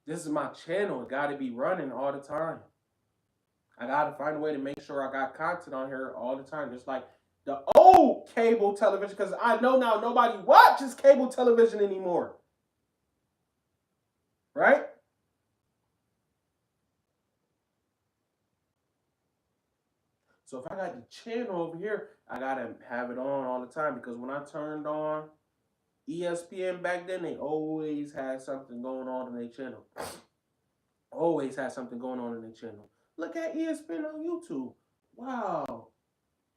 This is my channel. It got to be running all the time. I got to find a way to make sure I got content on here all the time. Just like the old cable television, because I know now nobody watches cable television anymore. Right? So if I got the channel over here, I gotta have it on all the time because when I turned on ESPN back then, they always had something going on in their channel. Always had something going on in their channel. Look at ESPN on YouTube. Wow.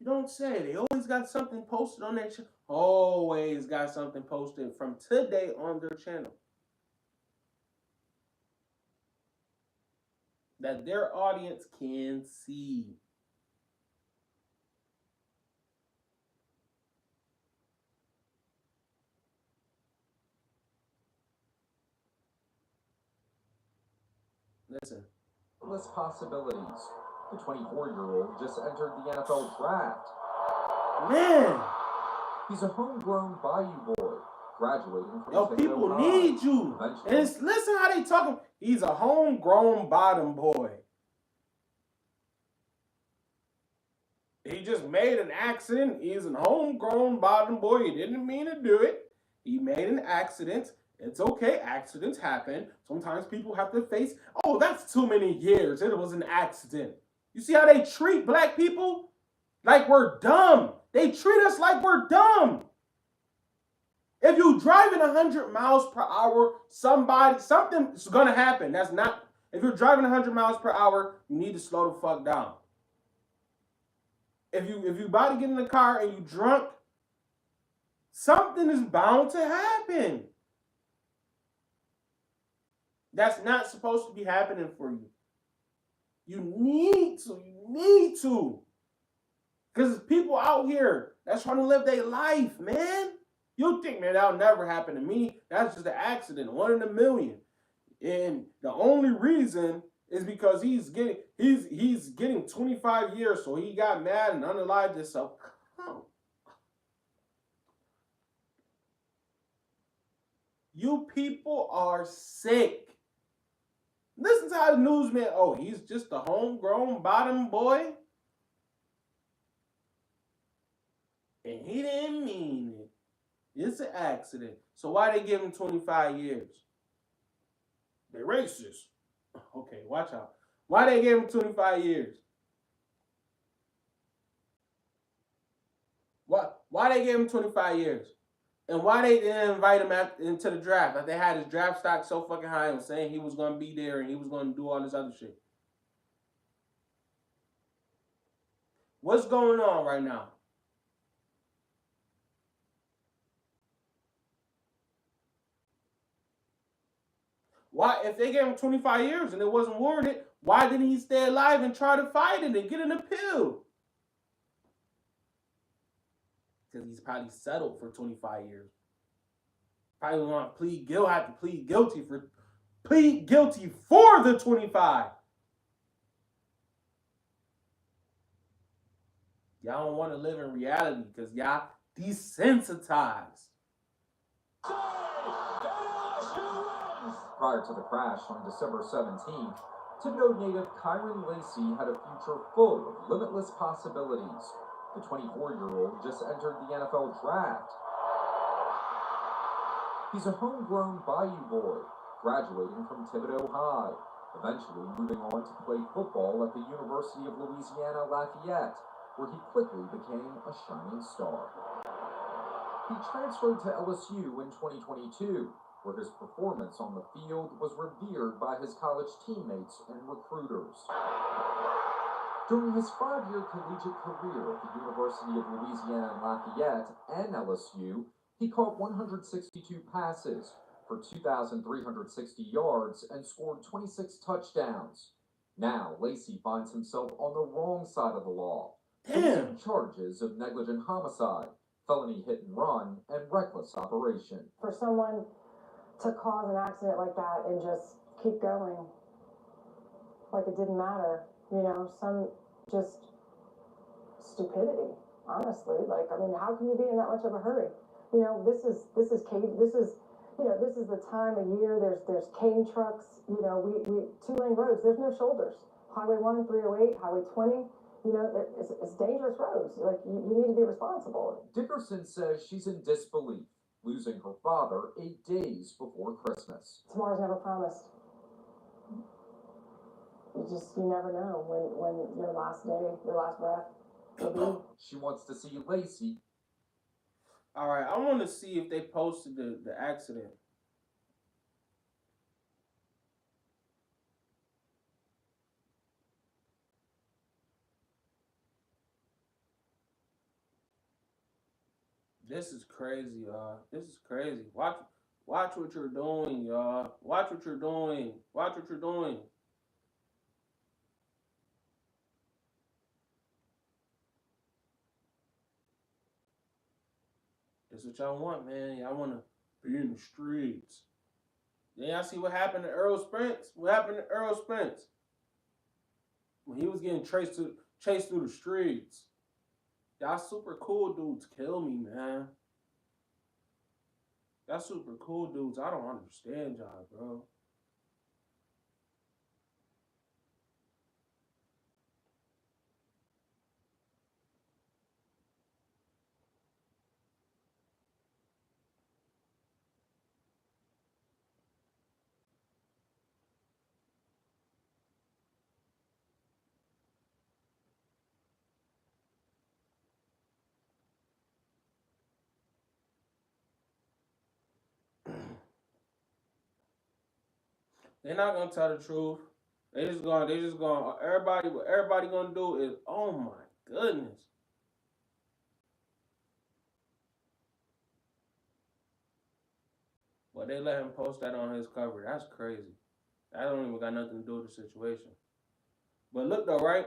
You don't say. They always got something posted on their channel. Always got something posted from today on their channel that their audience can see. Listen. Less possibilities. The 24-year-old just entered the NFL draft. Man. He's a homegrown Bayou boy, graduating from Yo, people need you. And listen how they talking. He's a homegrown bottom boy. He just made an accident. He's a homegrown bottom boy. He didn't mean to do it. He made an accident. It's okay. Accidents happen. Sometimes people have to face, oh, that's too many years. It was an accident. You see how they treat black people? Like we're dumb. They treat us like we're dumb. If you're driving 100 miles per hour, something's going to happen. That's not, if you're driving 100 miles per hour, you need to slow the fuck down. If you about to get in the car and you drunk, something is bound to happen. That's not supposed to be happening for you. You need to. Because there's people out here that's trying to live their life, man. You think, man, that'll never happen to me. That's just an accident, 1 in a million. And the only reason is because he's getting 25 years, so he got mad and unalived himself. You people are sick. Listen to how the newsman, oh, he's just a homegrown bottom boy. And he didn't mean it. It's an accident. So why they give him 25 years? They racist. Okay, watch out. Why they gave him 25 years? Why they gave him 25 years? And why they didn't invite him into the draft? Like they had his draft stock so fucking high and saying he was going to be there and he was going to do all this other shit. What's going on right now? Why, if they gave him 25 years and it wasn't warranted, why didn't he stay alive and try to fight it and get an appeal? Because he's probably settled for 25 years. Probably want to plead guilty, have to plead guilty for the 25. Y'all don't want to live in reality because y'all desensitized. Prior to the crash on December 17th, Thibodeau native Kyren Lacy had a future full of limitless possibilities. The 24-year-old just entered the NFL draft. He's a homegrown Bayou boy, graduating from Thibodeau High, eventually moving on to play football at the University of Louisiana Lafayette, where he quickly became a shining star. He transferred to LSU in 2022, where his performance on the field was revered by his college teammates and recruiters. During his 5-year collegiate career at the University of Louisiana Lafayette and LSU, he caught 162 passes for 2,360 yards and scored 26 touchdowns. Now, Lacy finds himself on the wrong side of the law, facing charges of negligent homicide, felony hit and run, and reckless operation. For someone to cause an accident like that and just keep going like it didn't matter, some just stupidity, honestly. Like, I mean, how can you be in that much of a hurry? This is the time of year. There's cane trucks. We 2-lane roads. There's no shoulders. Highway 1, 308, Highway 20. It's dangerous roads. Like you need to be responsible. Dickerson says she's in disbelief, losing her father 8 days before Christmas. Tomorrow's never promised. You never know when your last day, your last breath. She wants to see Lacey. All right, I want to see if they posted the accident. This is crazy, y'all. This is crazy. Watch what you're doing, y'all. Watch what you're doing. Watch what you're doing. This is what y'all want, man. Y'all want to be in the streets. Then y'all see what happened to Earl Spence? What happened to Earl Spence? When he was getting chased through the streets. Y'all super cool dudes kill me, man. Y'all super cool dudes. I don't understand y'all, bro. They're not gonna tell the truth. They just going. Everybody, what everybody gonna do is, oh my goodness. But they let him post that on his cover. That's crazy. That don't even got nothing to do with the situation. But look though, right?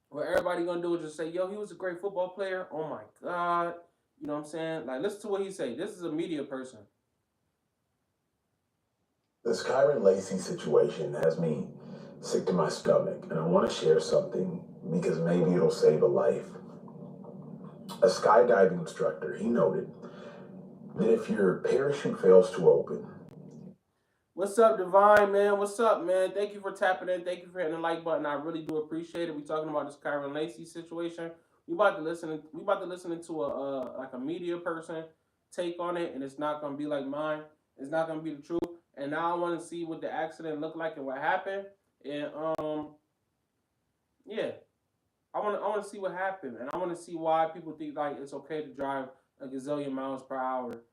What everybody gonna do is just say, yo, he was a great football player. Oh my God. You know what I'm saying? Like, listen to what he say. This is a media person. This Kyron Lacey situation has me sick to my stomach, and I want to share something because maybe it'll save a life. A skydiving instructor, he noted that if your parachute fails to open. What's up, Divine, man? What's up, man? Thank you for tapping in. Thank you for hitting the like button. I really do appreciate it. We talking about this Kyron Lacey situation. We about to listen to a media person take on it, and it's not gonna be like mine. It's not gonna be the truth. And now I want to see what the accident looked like and what happened. And yeah, I want to see what happened, and I want to see why people think like it's okay to drive a gazillion miles per hour,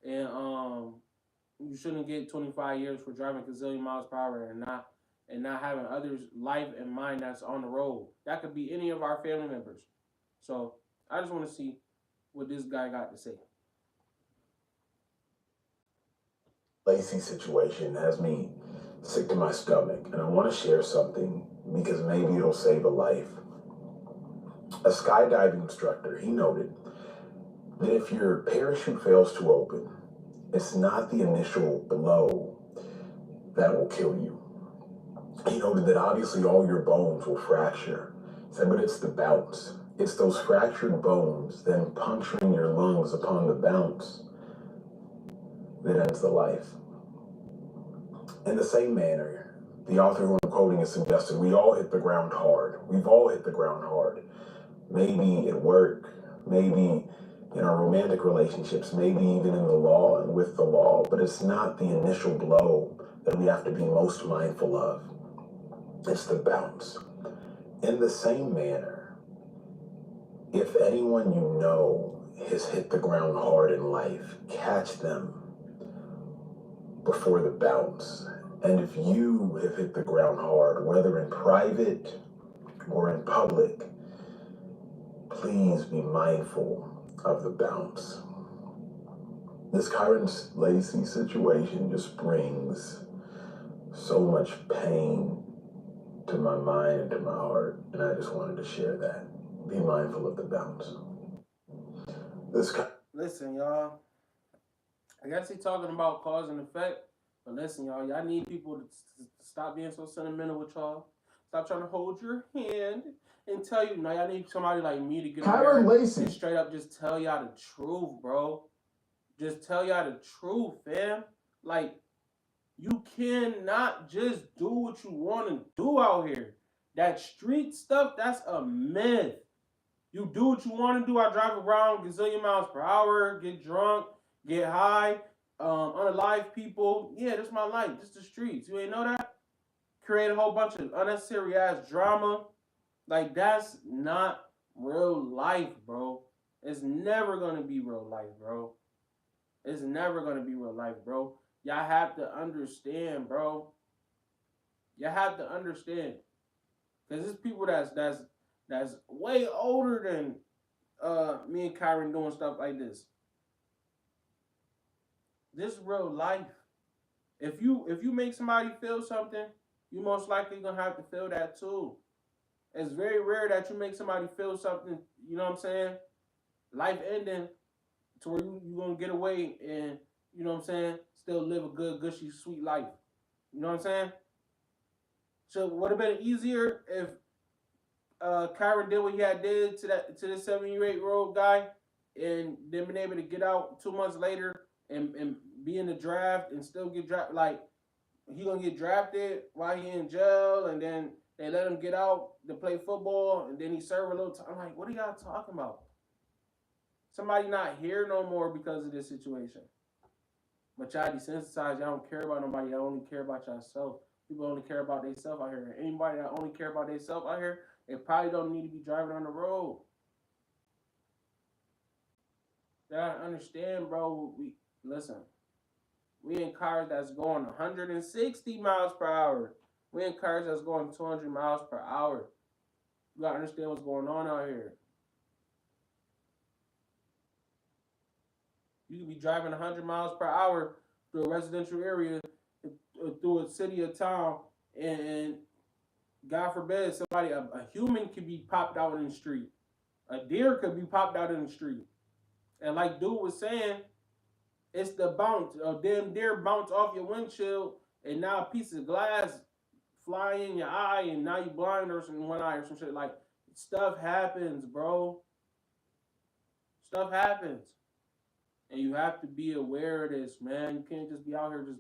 and you shouldn't get 25 years for driving a gazillion miles per hour and not having others' life and mind that's on the road. That could be any of our family members. So I just want to see what this guy got to say. Lacey situation has me sick to my stomach, and I want to share something because maybe it'll save a life. A skydiving instructor, he noted that if your parachute fails to open, it's not the initial blow that will kill you. He noted that obviously all your bones will fracture. He said, but it's the bounce. It's those fractured bones then puncturing your lungs upon the bounce that ends the life. In the same manner, the author who I'm quoting has suggested we all hit the ground hard. We've all hit the ground hard. Maybe at work, maybe in our romantic relationships, maybe even in the law and with the law, but it's not the initial blow that we have to be most mindful of. It's the bounce. In the same manner, if anyone you know has hit the ground hard in life, catch them before the bounce. And if you have hit the ground hard, whether in private or in public, please be mindful of the bounce. This Kyron Lacey situation just brings so much pain to my mind and to my heart, and I just wanted to share that. Be mindful of the bounce. Listen, y'all. I guess he's talking about cause and effect, but listen, y'all need people to stop being so sentimental with y'all. Stop trying to hold your hand and tell you. Now y'all need somebody like me to get Kyron Lacey and straight up just tell y'all the truth, bro. Just tell y'all the truth, fam. Like, you cannot just do what you want to do out here. That street stuff, that's a myth. You do what you want to do. I drive around gazillion miles per hour, get drunk, get high, unalive people. Yeah, this is my life. This is the streets. You ain't know that? Create a whole bunch of unnecessary ass drama. Like, that's not real life, bro. It's never gonna be real life, bro. It's never gonna be real life, bro. Y'all have to understand, bro. You have to understand, cause there's people that's way older than me and Kyron doing stuff like this. This is real life. If you make somebody feel something, you most likely gonna have to feel that too. It's very rare that you make somebody feel something. You know what I'm saying? Life ending to where you gonna get away and you know what I'm saying, still live a good, gushy, sweet life. You know what I'm saying? So would have been easier if Kyron did what he had did to this 7 year old guy, and then been able to get out 2 months later and be in the draft and still get drafted. Like he gonna get drafted while he in jail, and then they let him get out to play football, and then he serve a little time. I'm like, what are y'all talking about? Somebody not here no more because of this situation. But y'all desensitized. Y'all don't care about nobody. Y'all only care about yourself. People only care about themselves out here. Anybody that only care about themselves out here, they probably don't need to be driving on the road. You gotta understand, bro. Listen. We in cars that's going 160 miles per hour. We in cars that's going 200 miles per hour. You gotta understand what's going on out here. You could be driving 100 miles per hour through a residential area, through a city or town, and God forbid somebody, a human could be popped out in the street. A deer could be popped out in the street. And like dude was saying, it's the bounce. A damn deer bounce off your windshield, and now a piece of glass fly in your eye, and now you blind or in one eye or some shit. Like stuff happens, bro. Stuff happens. And you have to be aware of this, man. You can't just be out here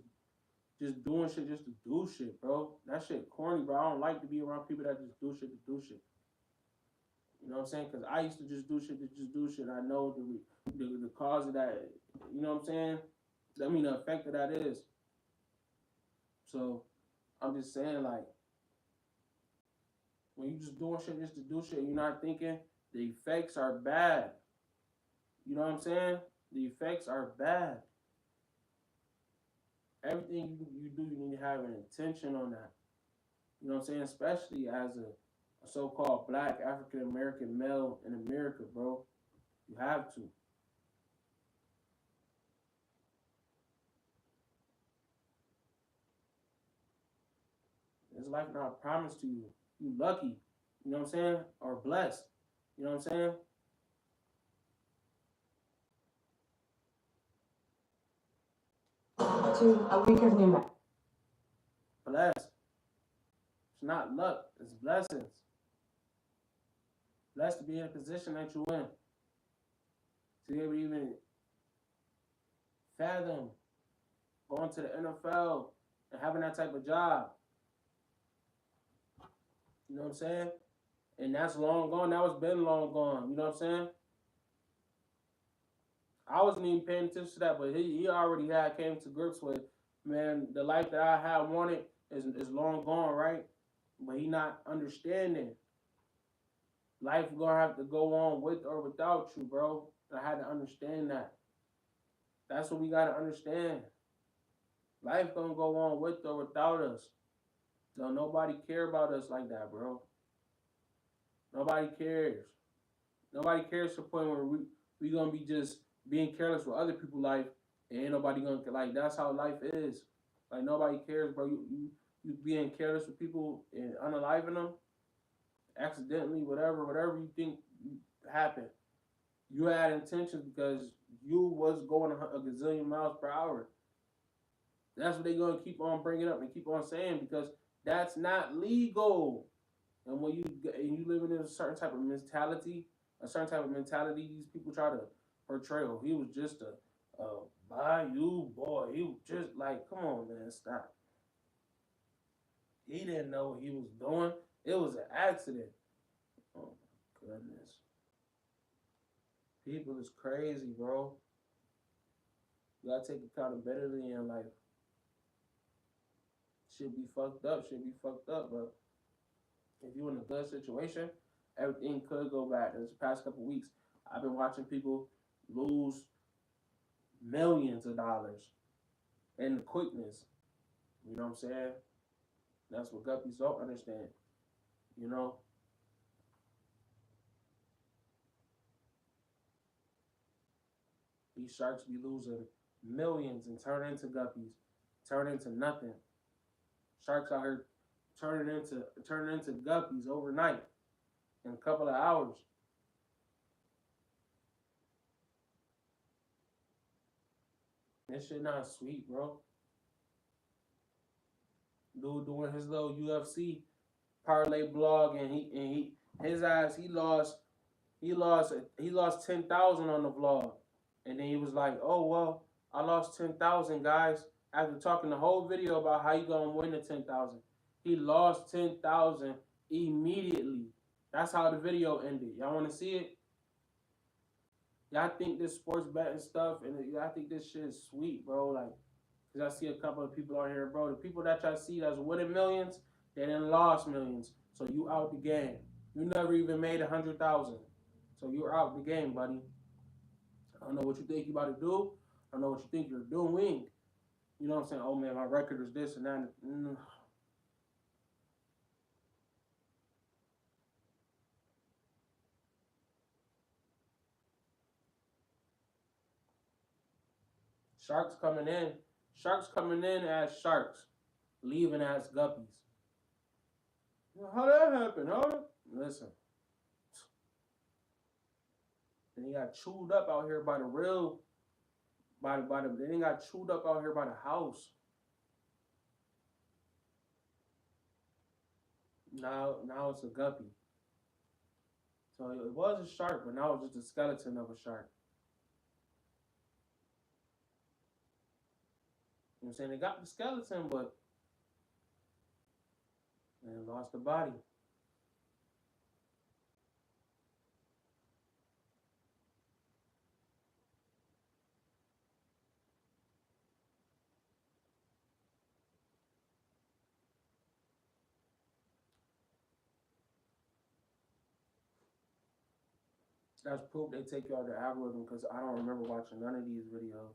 just doing shit just to do shit, bro. That shit corny, bro. I don't like to be around people that just do shit to do shit. You know what I'm saying? Because I used to just do shit to just do shit. I know the cause of that. You know what I'm saying? I mean, the effect of that is. So, I'm just saying, like, when you just doing shit just to do shit, you're not thinking, the effects are bad. You know what I'm saying? The effects are bad. Everything you do, you need to have an intention on that. You know what I'm saying? Especially as a so-called black African American male in America, bro. You have to. This life not promised to you. You lucky. You know what I'm saying? Or blessed. You know what I'm saying? To a week of New Mexico. Blessed. It's not luck. It's blessings. Blessed to be in a position that you in. To be able to even fathom going to the NFL and having that type of job. You know what I'm saying? And that's long gone. That was been long gone. You know what I'm saying? I wasn't even paying attention to that, but he already had came to grips with, man, the life that I had wanted is long gone, right? But he not understanding. Life gonna have to go on with or without you, bro. I had to understand that. That's what we gotta understand. Life gonna go on with or without us. No, nobody care about us like that, bro. Nobody cares. Nobody cares to the point where we gonna be just being careless with other people's life, and ain't nobody gonna, like, that's how life is. Like nobody cares, bro. You being careless with people and unaliving them accidentally, whatever you think happened. You had intentions because you was going a gazillion miles per hour. That's what they gonna keep on bringing up and keep on saying, because that's not legal. And when you living in a certain type of mentality, these people try to portray. Oh, he was just a bayou boy. He was just like, come on, man, stop. He didn't know what he was doing. It was an accident. Oh my goodness. People is crazy, bro. You gotta take accountability in life. Shit be fucked up, but if you in a good situation, everything could go bad. This past couple weeks, I've been watching people lose millions of dollars in the quickness. You know what I'm saying? That's what guppies don't understand. You know, these sharks be losing millions and turn into guppies, turn into nothing. Sharks out here turning into guppies overnight in a couple of hours. This shit not sweet, bro. Dude doing his little UFC parlay blog, and he his ass he lost 10,000 on the vlog, and then he was like, oh well, I lost 10,000 guys after talking the whole video about how you gonna win the 10,000. He lost 10,000 immediately. That's how the video ended. Y'all want to see it? Y'all think this sports betting stuff and y'all think this shit is sweet, bro? Like, cause I see a couple of people on here, bro. The people that y'all see that's winning millions, they done lost millions. So you out the game. You never even made 100,000. So you're out the game, buddy. I don't know what you think you about to do. I don't know what you think you're doing. You know what I'm saying? Oh man, my record is this and that. Sharks coming in. Sharks coming in as sharks, leaving as guppies. How that happen, huh? Listen. Then he got chewed up out here by the real, then he got chewed up out here by the house. Now it's a guppy. So it was a shark, but now it's just a skeleton of a shark. You know what I'm saying? They got the skeleton, but they lost the body. That's proof they take you out of the algorithm, because I don't remember watching none of these videos.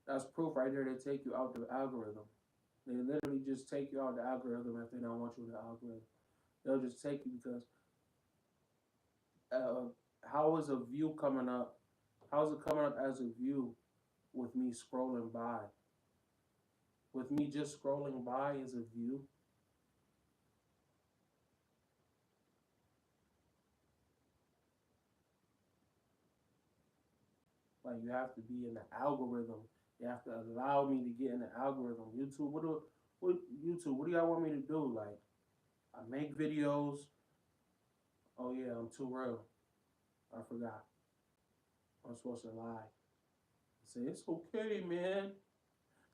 That's proof right there they take you out the algorithm. They literally just take you out the algorithm if they don't want you in the algorithm. They'll just take you because how is a view coming up? How is it coming up as a view with me scrolling by? With me just scrolling by is a view? Like, you have to be in the algorithm. You have to allow me to get in the algorithm. YouTube, what do y'all want me to do? Like, I make videos. Oh yeah, I'm too real. I forgot. I'm supposed to lie. Say it's okay, man.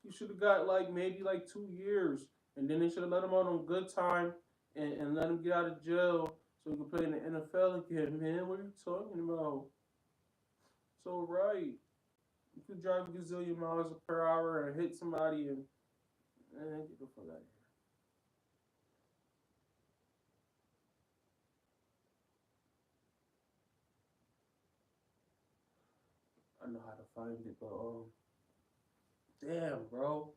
You should have got maybe 2 years, and then they should have let him out on good time and let him get out of jail so he could play in the NFL again, man. What are you talking about? It's all right. You could drive a gazillion miles per hour and hit somebody and get the fuck out of here. I know how to find it, but damn, bro.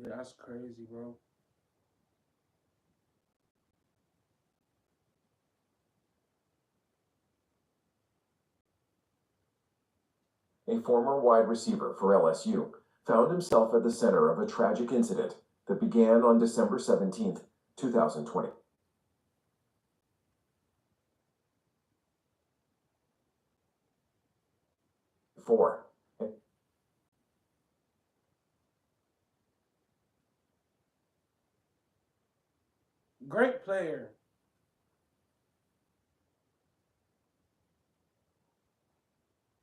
Yeah, that's crazy, bro. A former wide receiver for LSU found himself at the center of a tragic incident that began on December 17th, 2020. Great player.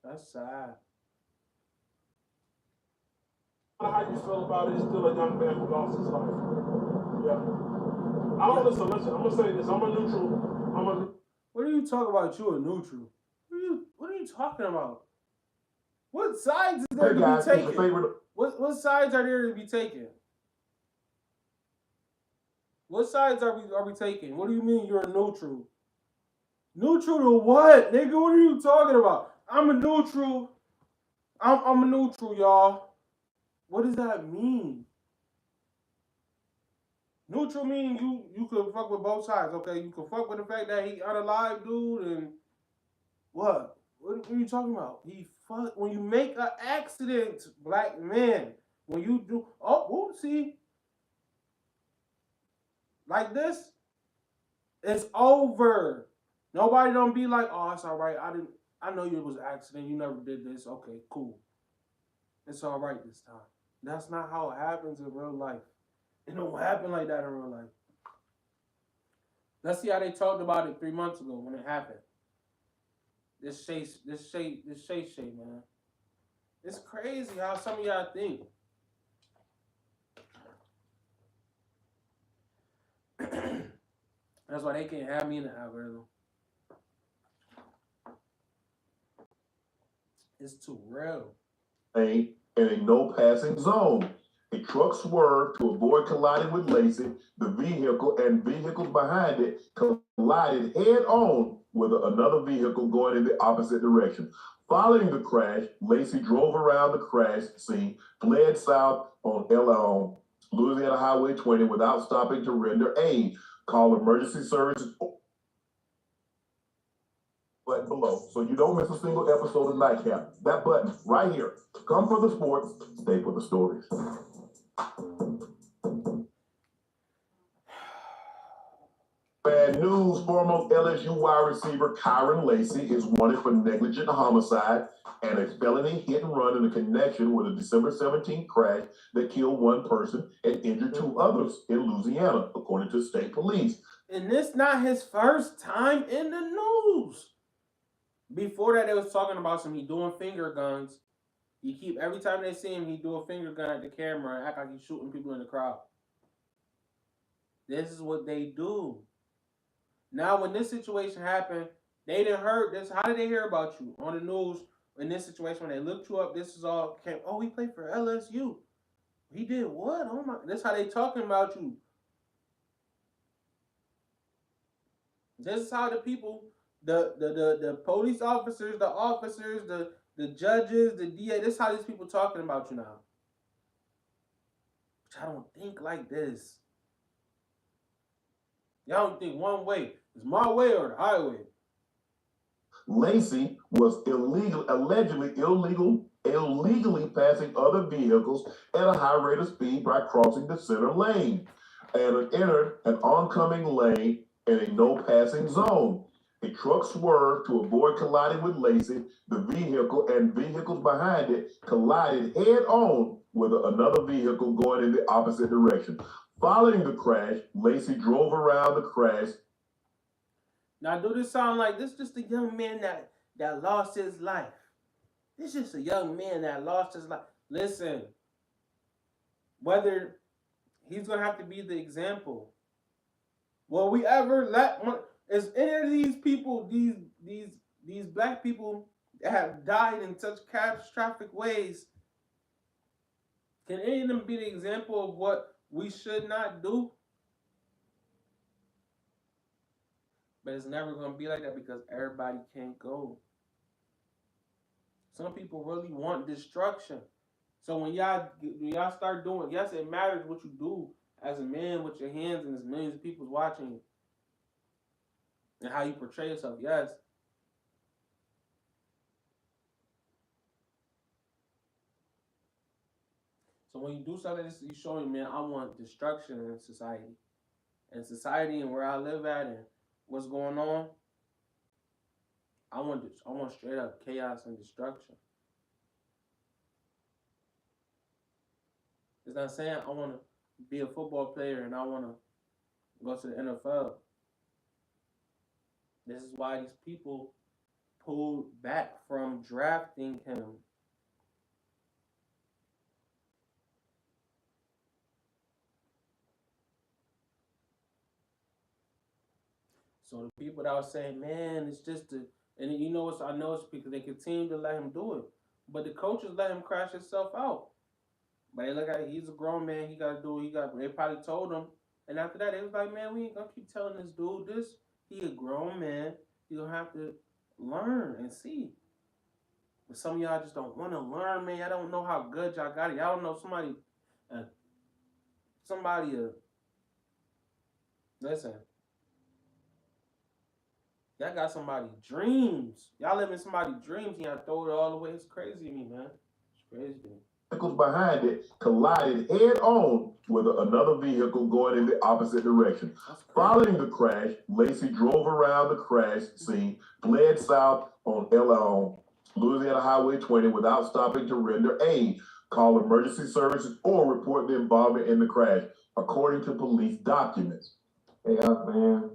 That's sad. How you feel about it? It's still a young man who lost his life. Yeah. I don't listen. I'm gonna say this. I'm a neutral. What are you talking about? You a neutral? What are you talking about? What sides is there Hey to guys, be who's your taken? favorite? What sides are there to be taken? What sides are we taking? What do you mean you're a neutral? Neutral to what, nigga? What are you talking about? I'm a neutral. I'm a neutral, y'all. What does that mean? Neutral mean you can fuck with both sides, okay? You can fuck with the fact that he unalive dude and what? What are you talking about? He fuck when you make an accident, black man. When you do whoopsie like this, it's over. Nobody don't be like, oh, it's all right. I know you was an accident. You never did this. Okay, cool. It's all right this time. That's not how it happens in real life. It don't happen like that in real life. Let's see how they talked about it 3 months ago when it happened. This Shay, man. It's crazy how some of y'all think. That's why they can't have me in the algorithm. It's too real. In a no passing zone. A truck swerved to avoid colliding with Lacey. The vehicle and vehicles behind it collided head on with another vehicle going in the opposite direction. Following the crash, Lacey drove around the crash scene, fled south on Louisiana Highway 20 without stopping to render aid. Call emergency services button below so you don't miss a single episode of Nightcap. That button right here. Come for the sports, stay for the stories. Bad news, former LSU wide receiver Kyron Lacy is wanted for negligent homicide and a felony hit and run in a connection with a December 17th crash that killed one person and injured two others in Louisiana, according to state police. And this not his first time in the news. Before that, they was talking about he doing finger guns. Every time they see him, he do a finger gun at the camera and act like he's shooting people in the crowd. This is what they do. Now, when this situation happened, they didn't heard this. How did they hear about you on the news in this situation? When they looked you up, this is all came. Oh, he played for LSU. He did what? Oh my! This is how they talking about you. This is how the people, the police officers, the judges, the DA. This is how these people talking about you now. But I don't think like this. Y'all don't think one way. It's my way or the highway. Lacy was allegedly illegally passing other vehicles at a high rate of speed by crossing the center lane and entered an oncoming lane in a no passing zone. A truck swerved to avoid colliding with Lacy. The vehicle and vehicles behind it collided head on with another vehicle going in the opposite direction. Following the crash, Lacy drove around the crash. Now, do this sound like this? Just a young man that lost his life. This is just a young man that lost his life. Listen, whether he's gonna have to be the example. Will we ever let one? Is any of these people, these black people that have died in such catastrophic ways? Can any of them be the example of what we should not do? But it's never going to be like that because everybody can't go. Some people really want destruction. So when y'all start doing, yes, it matters what you do as a man with your hands and there's millions of people watching you. And how you portray yourself, yes. So when you do something like this, you're showing, man, I want destruction in society. And society and where I live at and what's going on, I want straight up chaos and destruction. It's not saying I want to be a football player and I want to go to the NFL. This is why these people pulled back from drafting him. So the people that were saying, man, it's just the, and you know what? I know it's because they continue to let him do it, but the coaches let him crash himself out. But they look at it, he's a grown man. He got to do what he got. They probably told him, and after that, they was like, man, we ain't gonna keep telling this dude this. He a grown man. He gonna have to learn and see. But some of y'all just don't want to learn, man. Y'all don't know how good y'all got it. Y'all don't know uh, listen. Y'all got somebody dreams. Y'all live in somebody's dreams and y'all throw it all away. It's crazy to me, man. It's crazy to me. Vehicles behind it collided head on with another vehicle going in the opposite direction. Following the crash, Laci drove around the crash scene, fled south on Louisiana Highway 20 without stopping to render aid, call emergency services, or report the involvement in the crash, according to police documents. Hey, man.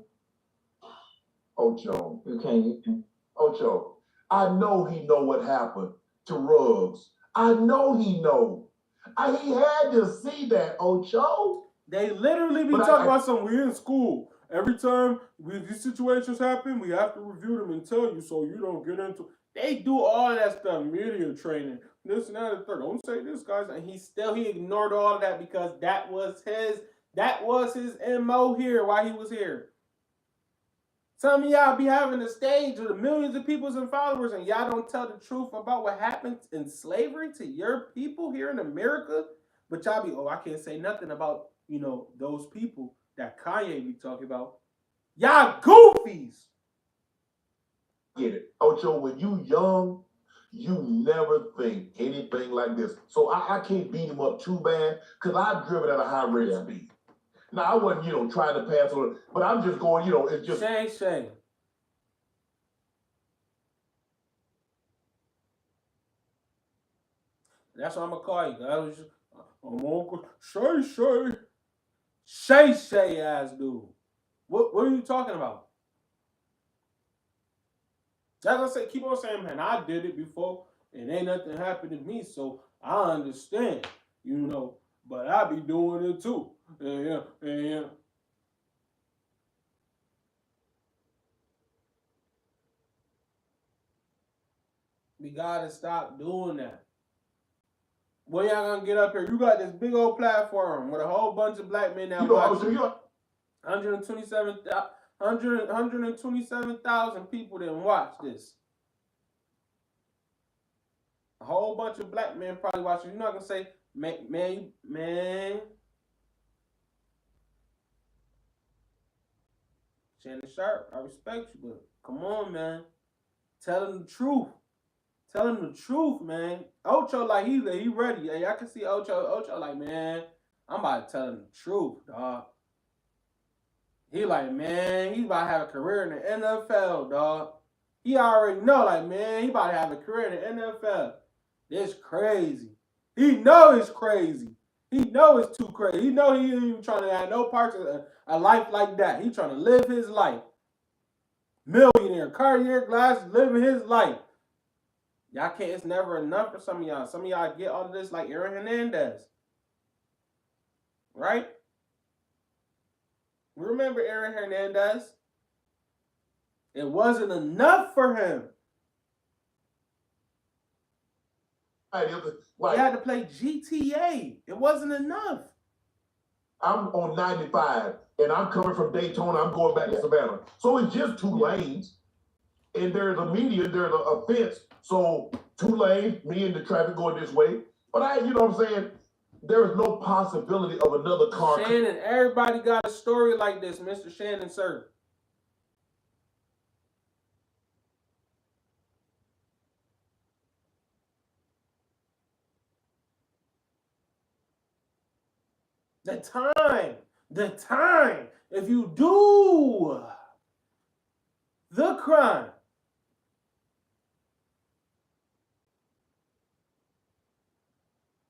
Ocho, you can't. Ocho, I know he know what happened to Ruggs. I know he know. He had to see that, Ocho. They literally be talking about some, we in school. Every time these situations happen, we have to review them and tell you so you don't get into. They do all of that stuff, media training, this and that and third. Don't say this, guys. And he ignored all of that because that was his MO here while he was here. Some of y'all be having a stage with millions of people and followers, and y'all don't tell the truth about what happened in slavery to your people here in America. But y'all be, I can't say nothing about, those people that Kanye be talking about. Y'all goofies. Get it. Ocho, when you young, you never think anything like this. So I can't beat him up too bad because I've driven at a high rate of speed. Now, I wasn't, trying to pass on it, but I'm just going, it's just... Shame. That's what I'm going to call you. I'm Uncle Shay ass dude. What are you talking about? That's what I say. Keep on saying, man, I did it before and ain't nothing happened to me, so I understand, but I be doing it too. Yeah. We gotta stop doing that. When y'all gonna get up here? You got this big old platform with a whole bunch of black men that watch you. 127,000 people didn't watch this. A whole bunch of black men probably watching. You're not gonna say, man. Shannon Sharpe, I respect you, but come on, man. Tell him the truth. Tell him the truth, man. Ocho, like, he ready. Hey, I can see Ocho like, man, I'm about to tell him the truth, dog. He like, man, he about to have a career in the NFL, dog. He already know, like, man, he about to have a career in the NFL. It's crazy. He know it's crazy. He know it's too crazy. He know he ain't even trying to have no parts of a life like that. He trying to live his life. Millionaire, Cartier glasses, living his life. Y'all can't, it's never enough for some of y'all. Some of y'all get all of this like Aaron Hernandez. Right? Remember Aaron Hernandez? It wasn't enough for him. He had to play GTA. It wasn't enough. I'm on 95, and I'm coming from Daytona. I'm going back to Savannah. So it's just two lanes, and there's a median, there's a fence. So 2 lanes, me and the traffic going this way. But you know what I'm saying? There is no possibility of another car. Shannon, everybody got a story like this, Mr. Shannon, sir. The time, if you do the crime,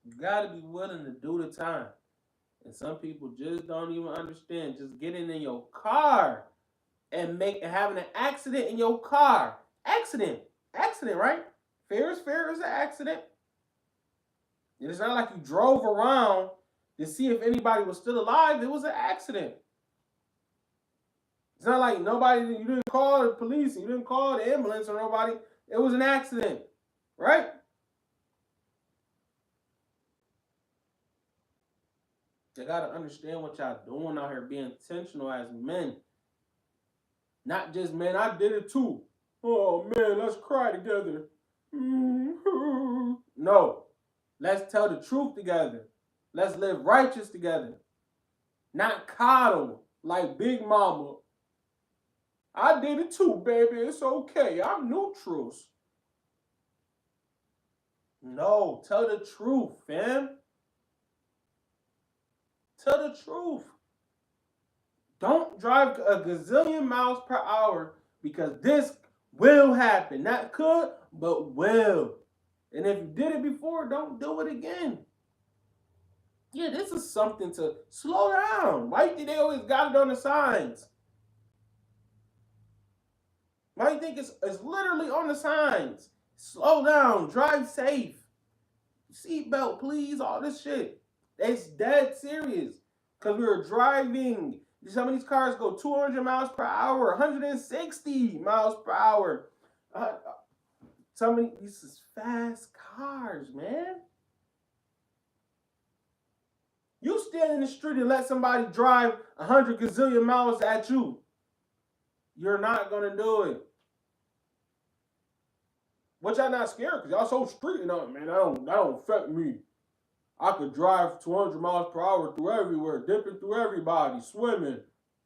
you got to be willing to do the time. And some people just don't even understand. Just getting in your car and having an accident in your car. Accident, right? Fair is an accident. It's not like you drove around to see if anybody was still alive. It was an accident. It's not like you didn't call the police, you didn't call the ambulance or nobody. It was an accident, right? You gotta understand what y'all doing out here, being intentional as men. Not just, man, I did it too. Oh man, let's cry together. No. Let's tell the truth together. Let's live righteous together. Not coddle like Big Mama. I did it too, baby. It's okay. I'm neutrals. No, tell the truth, fam. Tell the truth. Don't drive a gazillion miles per hour because this will happen. Not could, but will. And if you did it before, don't do it again. Yeah, this is something to slow down. Why do you think they always got it on the signs? Why do you think it's literally on the signs? Slow down, drive safe. Seatbelt, please, all this shit. It's dead serious. Because we were driving. Some of these cars go 200 miles per hour, 160 miles per hour. Some of these is fast cars, man. You stand in the street and let somebody drive 100 gazillion miles at you. You're not going to do it. But y'all not scared because y'all so street, man, that don't affect me. I could drive 200 miles per hour through everywhere, dipping through everybody, swimming.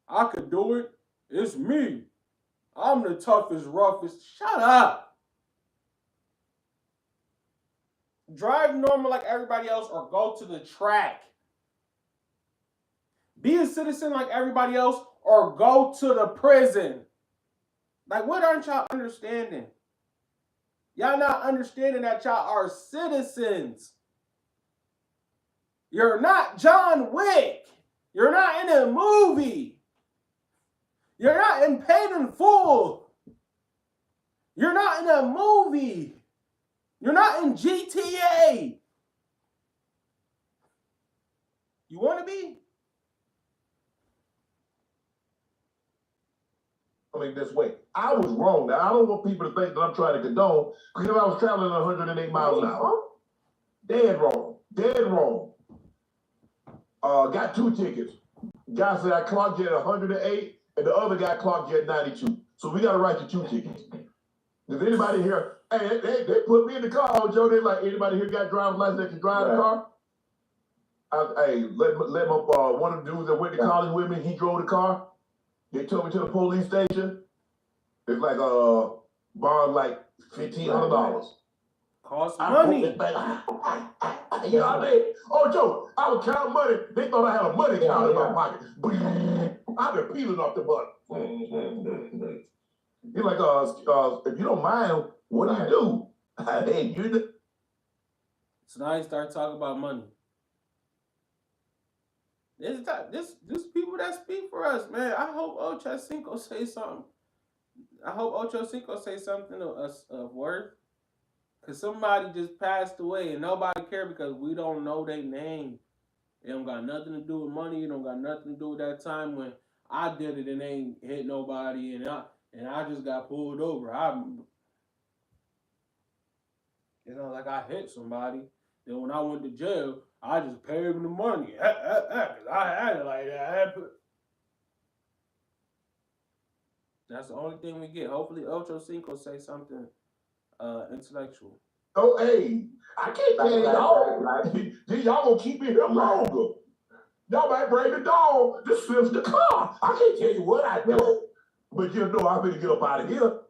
I could do it. It's me. I'm the toughest, roughest. Shut up. Drive normal like everybody else or go to the track. Be a citizen like everybody else or go to the prison. Like, what aren't y'all understanding? Y'all not understanding that y'all are citizens. You're not John Wick. You're not in a movie. You're not in Paid in Full. You're not in a movie. You're not in GTA. You want to be? This way. I was wrong. Now, I don't want people to think that I'm trying to condone because I was traveling 108 miles an hour. Dead wrong. Dead wrong. Got 2 tickets. Guy said I clocked you at 108 and the other guy clocked you at 92. So we got to write you 2 tickets. Does anybody here, hey, they put me in the car, Joe. They like, anybody here got driver's license that can drive the car? Let my one of the dudes that went to college with me, he drove the car. They took me to the police station. It's like bond like $1,500. Cost money. You know what I mean? Oh, Joe, I was counting money. They thought I had a money counter in my pocket. I've been peeling off the money. He's like, if you don't mind, what do you do? Hey, you do. So now you start talking about money. This people that speak for us, man. I hope Ocho Cinco say something. I hope Ocho Cinco say something of worth. Because somebody just passed away and nobody cared because we don't know their name. It don't got nothing to do with money. It don't got nothing to do with that time when I did it and ain't hit nobody and I just got pulled over. It's not like I hit somebody. Then when I went to jail, I just paid him the money. Because I had it like that. That's the only thing we get. Hopefully Ocho Cinco say something intellectual. Oh, hey, I can't tell y'all. Y'all gonna keep me here longer. Y'all might bring the dog to sniff the car. I can't tell you what I do. But you know I'm gonna get up out of here.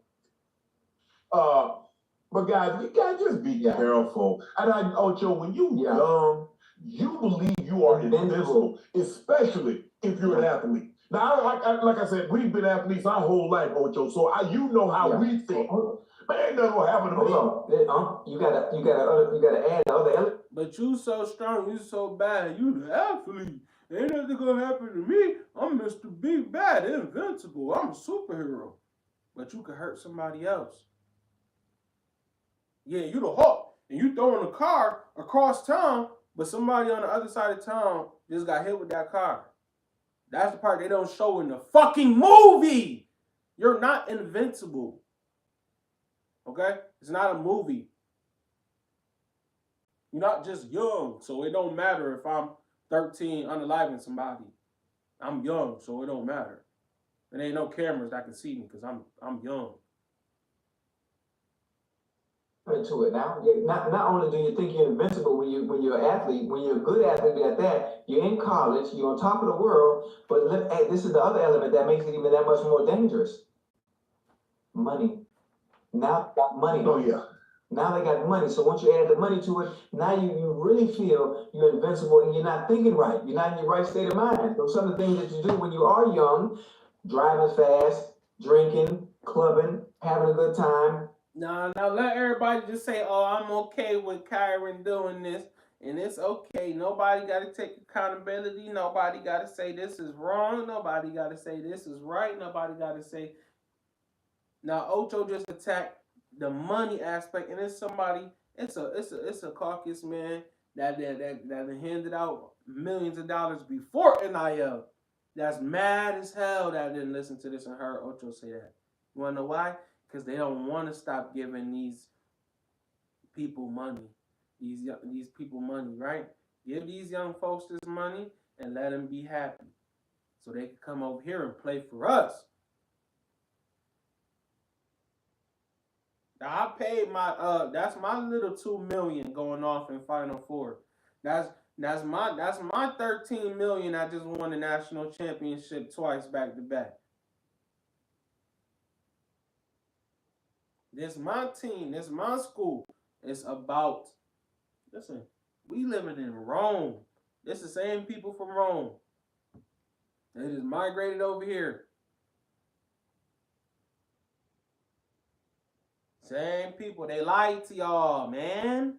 But guys, we gotta just be careful. And Ocho, when you young, you believe you are invincible, especially if you're an athlete. Now, like I said, we've been athletes our whole life, Ocho. So you know how we think. Man, ain't nothing gonna happen to me. You gotta add the other element. But you so strong, you so bad, you the athlete. Ain't nothing gonna happen to me. I'm Mr. Big Bad, invincible. I'm a superhero. But you could hurt somebody else. Yeah, you the Hulk, and you throwing a car across town, but somebody on the other side of town just got hit with that car. That's the part they don't show in the fucking movie. You're not invincible. Okay? It's not a movie. You're not just young, so it don't matter if I'm 13 unaliving somebody. I'm young, so it don't matter. There ain't no cameras that can see me because I'm young. Into it now. Not only do you think you're invincible when you're an athlete, when you're a good athlete at that, you're in college, you're on top of the world. But this is the other element that makes it even that much more dangerous. Money. Now they got money. Oh yeah. Now they got money. So once you add the money to it, now you really feel you're invincible and you're not thinking right. You're not in your right state of mind. So some of the things that you do when you are young, driving fast, drinking, clubbing, having a good time. Now let everybody just say, oh, I'm okay with Kyron doing this, and it's okay. Nobody got to take accountability. Nobody got to say this is wrong. Nobody got to say this is right. Nobody got to say. Now Ocho just attacked the money aspect, and it's somebody. It's a caucus man that handed out millions of dollars before NIL. That's mad as hell that I didn't listen to this and heard Ocho say that. You wanna know why? Because they don't want to stop giving these people money. These people money, right? Give these young folks this money and let them be happy. So they can come over here and play for us. Now I paid my that's my little $2 million going off in Final Four. That's my 13 million. I just won the national championship twice back to back. This is my team. This is my school. It's about, listen, we living in Rome. This is the same people from Rome. They just migrated over here. Same people. They lied to y'all, man.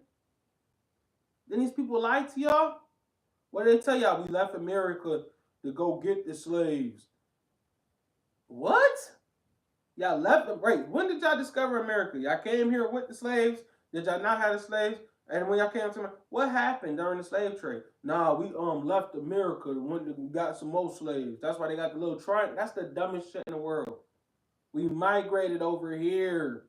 Then these people lie to y'all? What did they tell y'all? We left America to go get the slaves. What? Y'all left them. Right. When did y'all discover America? Y'all came here with the slaves? Did y'all not have the slaves? And when y'all came to America, what happened during the slave trade? Nah, we left America and got some more slaves. That's why they got the little triangle. That's the dumbest shit in the world. We migrated over here.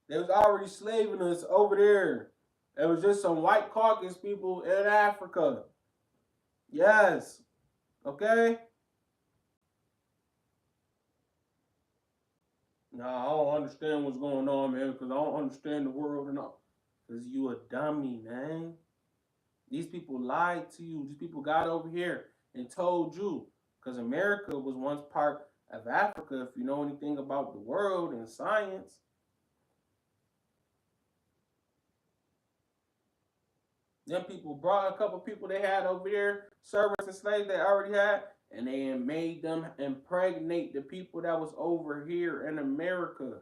They was already slaving us over there. It was just some white Caucasus people in Africa. Yes. Okay? Nah, I don't understand what's going on, man, because I don't understand the world and all. Because you a dummy, man. These people lied to you. These people got over here and told you. Because America was once part of Africa, if you know anything about the world and science. Them people brought a couple people they had over there, servants and slaves they already had, and they made them impregnate the people that was over here in America.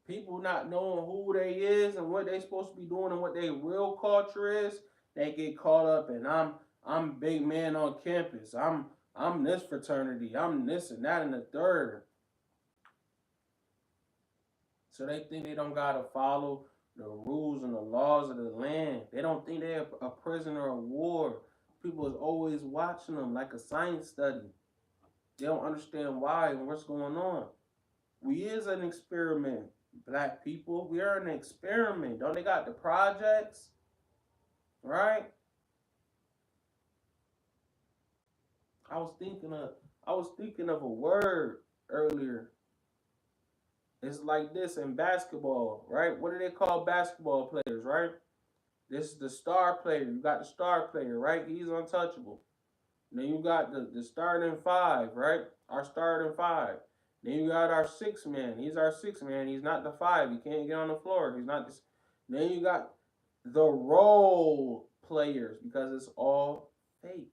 People not knowing who they is and what they supposed to be doing and what their real culture is, they get caught up in I'm big man on campus. I'm this fraternity. I'm this and that and the third. So they think they don't gotta follow the rules and the laws of the land. They don't think they're a prisoner of war. People is always watching them like a science study. They don't understand why and what's going on. We is an experiment, black people. We are an experiment. Don't they got the projects? Right? I was thinking of a word earlier. It's like this in basketball, right? What do they call basketball players, right? This is the star player. You got the star player, right? He's untouchable. Then you got the starting five, right? Our starting five. Then you got our sixth man. He's our sixth man. He's not the five. He can't get on the floor. He's not this. Then you got the role players because it's all fake.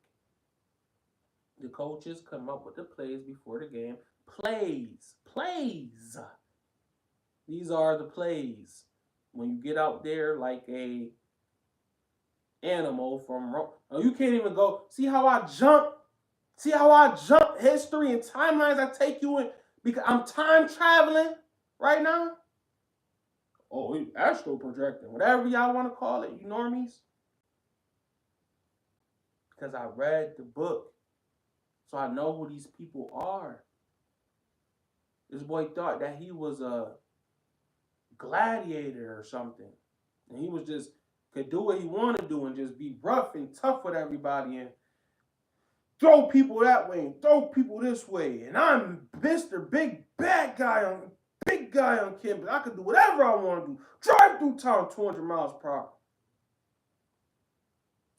The coaches come up with the plays before the game. Plays. These are the plays. When you get out there like a animal from... Oh, you can't even go... See how I jump? See how I jump history and timelines I take you in? Because I'm time traveling. right now? Oh, he astral projecting. Whatever y'all want to call it, you normies. Because I read the book. So I know who these people are. This boy thought that he was a gladiator or something. And he was just, could do what he wanted to do and just be rough and tough with everybody and throw people that way and throw people this way. And I'm Mr. Big Guy on campus. I could do whatever I want to do. Drive through town 200 miles per hour.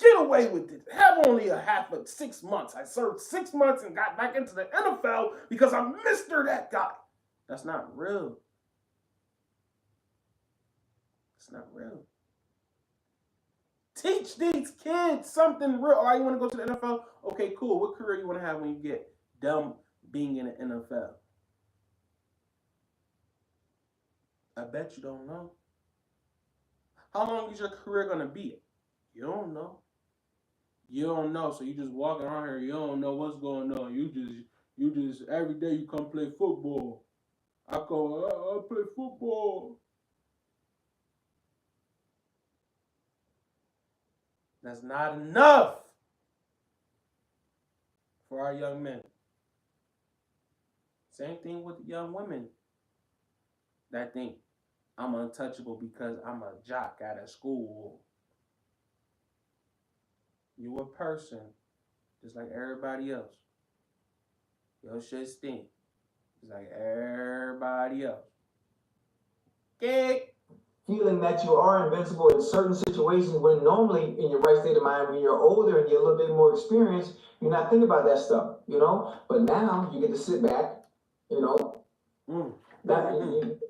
Get away with it. Have only a half of 6 months. I served 6 months and got back into the NFL because I'm Mr. That Guy. That's not real. It's not real. Teach these kids something real. All right, you want to go to the NFL? Okay, cool. What career you want to have when you get done being in the NFL? I bet you don't know. How long is your career going to be? You don't know. You don't know. So you just walking around here. You don't know what's going on. You just every day you come play football. I play football. That's not enough for our young men. Same thing with the young women that think I'm untouchable because I'm a jock out of school. You a person just like everybody else. Your shit stink just like everybody else. Okay. Feeling that you are invincible in certain situations when normally in your right state of mind, when you're older and you're a little bit more experienced, you're not thinking about that stuff, you know? But now you get to sit back, you know? Who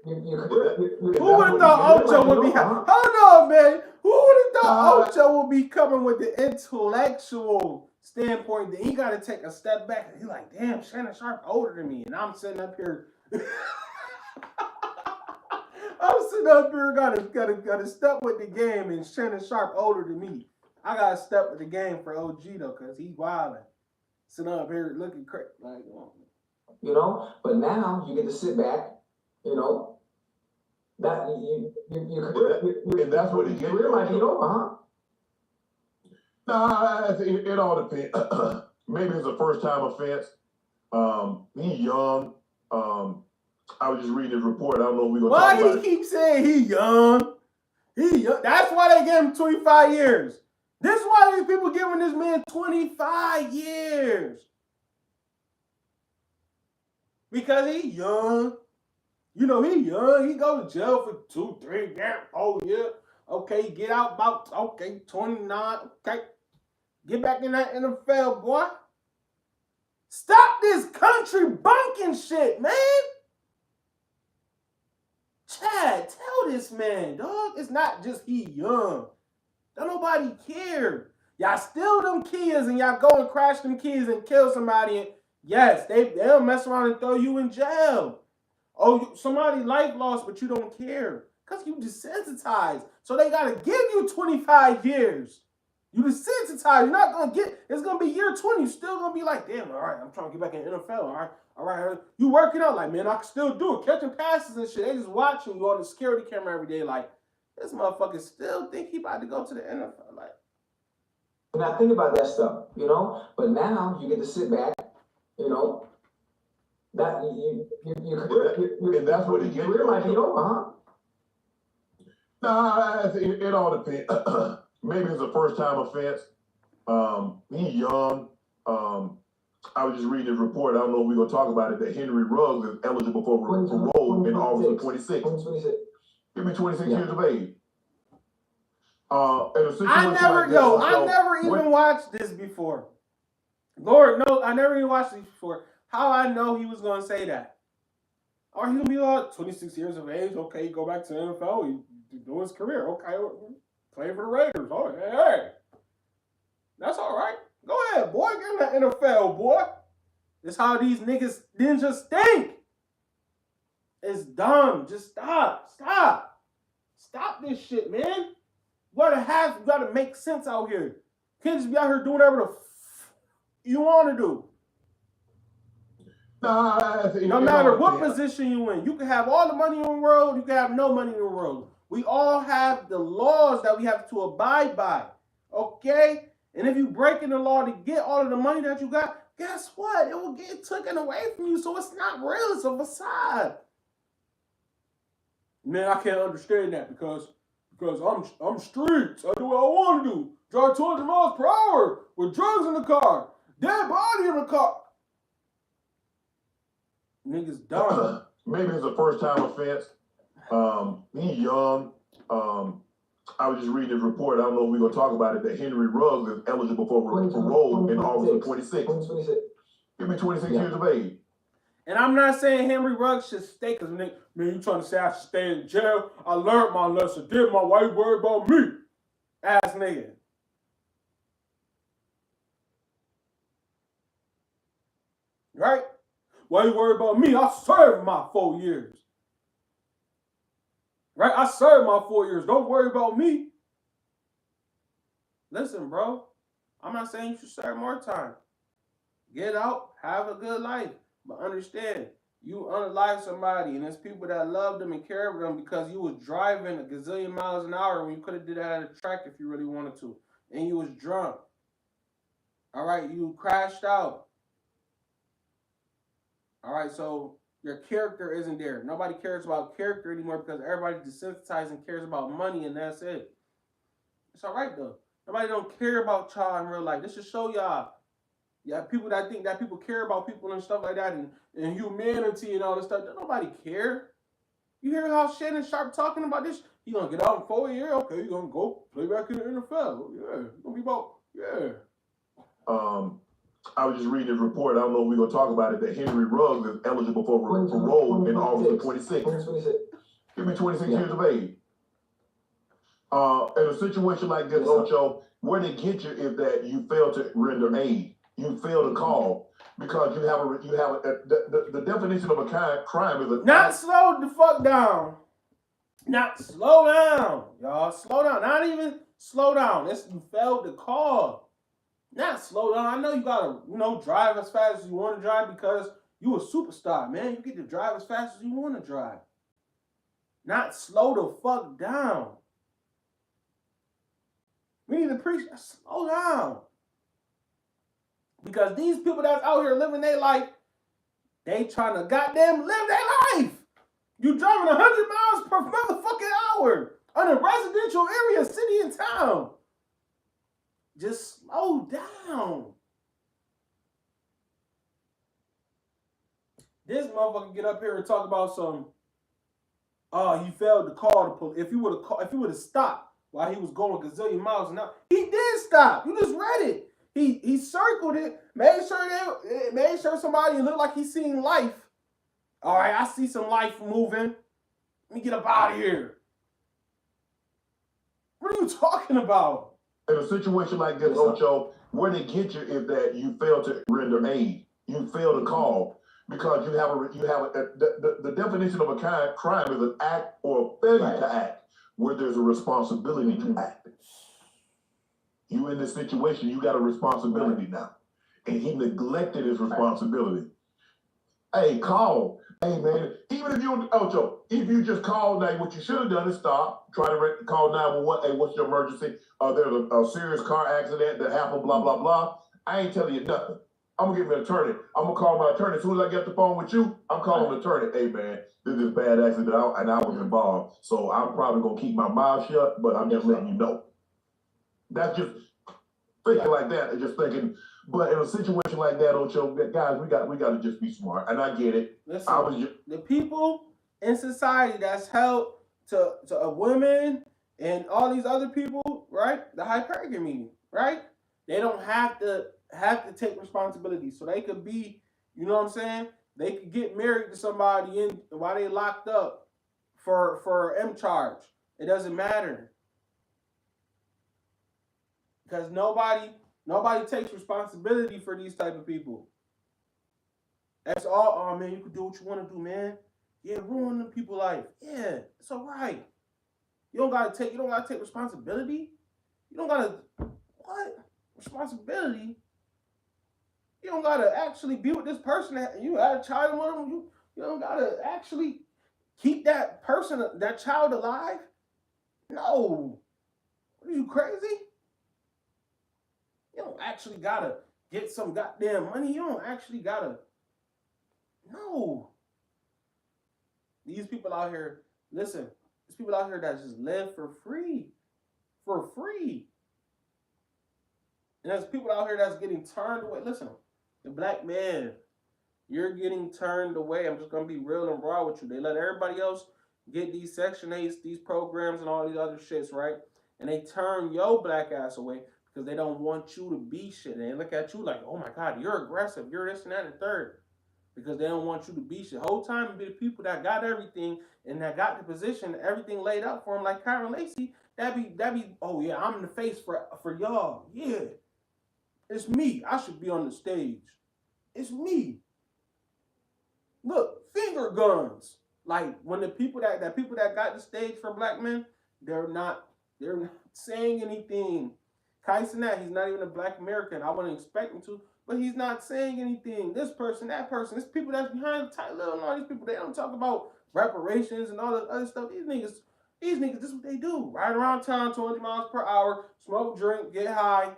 Who would have thought Ocho would be? Hold on, man. Who would have thought Ocho would be coming with the intellectual standpoint? That he got to take a step back and he's like, damn, Shannon Sharp older than me, and I'm sitting up here. I'm sitting up here, gotta step with the game, and Shannon Sharp older than me. I gotta step with the game for OG though, cause he's wilding. Sitting up here looking crazy, like, you know. But now you get to sit back, you know. That and that's what it career might be over, huh? Nah, it all depends. Maybe it's a first time offense. He's young. I was just reading his report. I don't know if we're gonna talk about it. Why he keep saying he young? He young. That's why they gave him 25 years. This is why these people giving this man 25 years. Because he young. You know, he young. He go to jail for 2, 3, 4 years. Okay, get out about, 29. Okay. Get back in that NFL, boy. Stop this country bunking shit, man. Chad, tell this man, dog. It's not just he young. Don't nobody care. Y'all steal them kids and y'all go and crash them kids and kill somebody. And yes, they'll mess around and throw you in jail. Oh, somebody life lost, but you don't care. Because you desensitized. So they got to give you 25 years. You desensitized. You're not going to get, it's going to be year 20. You're still going to be like, damn, all right, I'm trying to get back in the NFL. All right. You working out like, man, I can still do it. Catching passes and shit. They just watching you on the security camera every day like, this motherfucker still think he about to go to the NFL. Like, and I think about that stuff, you know? But now you get to sit back, you know? That and that's what it career might be over, huh? Nah, it all depends. Maybe it's a first time offense. He's young. I was just reading his report. I don't know if we're gonna talk about it. That Henry Ruggs is eligible for parole in August of 26. He'll be 26 years of age. I never even watched this before. Lord, no, I never even watched this before. How I know he was gonna say that? Or he'll be like 26 years of age. Okay, go back to the NFL. He do his career. Okay, play for the Raiders. Oh, hey, that's all right. Go ahead, boy. Get in the NFL, boy. This how these ninjas think. It's dumb. Just stop. Stop this shit, man. You gotta make sense out here. Can't just be out here doing whatever the you want to do. No matter what position you in, you can have all the money in the world, you can have no money in the world. We all have the laws that we have to abide by, okay? And if you breaking the law to get all of the money that you got, guess what? It will get taken away from you, so it's not real. It's a facade. Man, I can't understand that because I'm streets. I do what I want to do. Drive 200 miles per hour with drugs in the car, dead body in the car. Niggas dumb. Maybe it's a first time offense. He's young. I was just reading his report. I don't know if we're gonna talk about it. That Henry Ruggs is eligible for parole in August of 26. Give me 26 years of age. And I'm not saying Henry Ruggs should stay, because man, you trying to say I should stay in jail? I learned my lesson. Did my wife worry about me? Ass nigga. Right? Why you worry about me? I served my 4 years. Right? I served my 4 years. Don't worry about me. Listen, bro. I'm not saying you should serve more time. Get out, have a good life. But understand, you unalive somebody, and there's people that love them and care for them because you was driving a gazillion miles an hour when you could have did that at a track if you really wanted to. And you was drunk. All right, you crashed out. All right, so your character isn't there. Nobody cares about character anymore because everybody's desensitized and cares about money, and that's it. It's all right, though. Nobody don't care about y'all in real life. This should show y'all. Yeah, people that think that people care about people and stuff like that and humanity and all this stuff. Don't nobody care. You hear how Shannon Sharp talking about this? He gonna get out in 4 years? Okay, you gonna go play back in the NFL. Yeah, it's gonna be about, yeah. I was just reading his report. I don't know if we're gonna talk about it. That Henry Ruggs is eligible for parole in August of 26. Give me 26 years of age. In a situation like this, Ocho, where they get you is that you fail to render aid. You fail to call because you have the definition of a crime is a not slow the fuck down. Not slow down, y'all. Slow down. Not even slow down. It's you failed to call. Not slow down. I know you gotta, drive as fast as you want to drive because you a superstar, man. You get to drive as fast as you want to drive. Not slow the fuck down. We need to preach. Slow down. Because these people that's out here living their life, they trying to goddamn live their life. You driving 100 miles per motherfucking hour on a residential area, city and town. Just slow down. This motherfucker get up here and talk about some. Oh, he failed to call the police. If he would have stopped while he was going a gazillion miles an hour, he did stop. You just read it. He circled it, made sure somebody looked like he seen life. All right, I see some life moving. Let me get up out of here. What are you talking about? In a situation like this, Ocho, where they get you is that you fail to render aid. You fail to call because you have the definition of a crime is an act or a failure to act where there's a responsibility to act. You in this situation, you got a responsibility now. And he neglected his responsibility. Hey, call. Hey, man, even if you just call now, what you should have done is stop, try to call 911. Hey, what's your emergency? There's a serious car accident that happened, blah, blah, blah. I ain't telling you nothing. I'm going to get me an attorney. I'm going to call my attorney. As soon as I get the phone with you, I'm calling the attorney. Hey, man, this is a bad accident, and I was involved. So I'm probably going to keep my mouth shut, but I'm just letting you know. That's just thinking like that and just thinking. But in a situation like that, Ocho, guys, we got to just be smart. And I get it. Listen, the people in society that's held to a women and all these other people, right? The hypergamy, right? They don't have to take responsibility. So they could be, you know what I'm saying? They could get married to somebody while they locked up for M charge. It doesn't matter. Because nobody takes responsibility for these type of people. That's all. Oh man, you can do what you want to do, man. Yeah, ruin them people's life. Yeah, it's all right. You don't gotta take responsibility. You don't gotta what? Responsibility? You don't gotta actually be with this person. You had a child with them. You don't gotta actually keep that person, that child alive. No, are you crazy? You don't actually gotta get some goddamn money. You don't actually gotta. No. These people out here, listen, these people out here that just live for free. For free. And there's people out here that's getting turned away. Listen, the black man, you're getting turned away. I'm just going to be real and raw with you. They let everybody else get these Section 8s, these programs, and all these other shits, right? And they turn your black ass away because they don't want you to be shit. And they look at you like, oh my God, you're aggressive. You're this and that and the third. Because they don't want you to be shit. The whole time it be the people that got everything and that got the position, everything laid out for them, like Kyron Lacy, that be, oh yeah, I'm the face for y'all. Yeah. It's me. I should be on the stage. It's me. Look, finger guns. Like when the people that got the stage for black men, they're not saying anything. Kai Cenat, he's not even a black American. I wouldn't expect him to, but he's not saying anything. This person, that person, this people that's behind the title and all these people, they don't talk about reparations and all this other stuff. These niggas, this is what they do. Ride around town 20 miles per hour, smoke, drink, get high,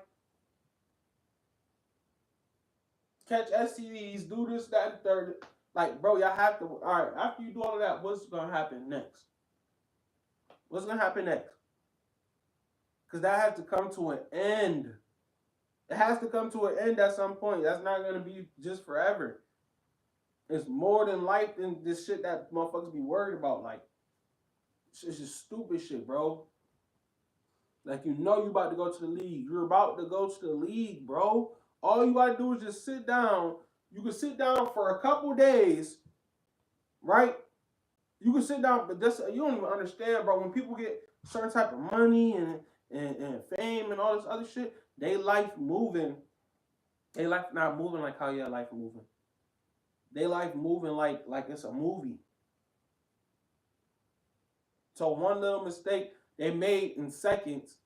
catch STDs, do this, that, and third. Like, bro, y'all have to, all right, after you do all of that, what's going to happen next? What's going to happen next? Because that has to come to an end. It has to come to an end at some point. That's not going to be just forever. It's more than life than this shit that motherfuckers be worried about. Like, it's just stupid shit, bro. Like, you know you about to go to the league. You're about to go to the league, bro. All you got to do is just sit down. You can sit down for a couple days, right? You can sit down, but this, you don't even understand, bro. When people get certain type of money and fame and all this other shit, they life moving. They life not moving like how your life moving. They life moving like it's a movie. So one little mistake they made in seconds,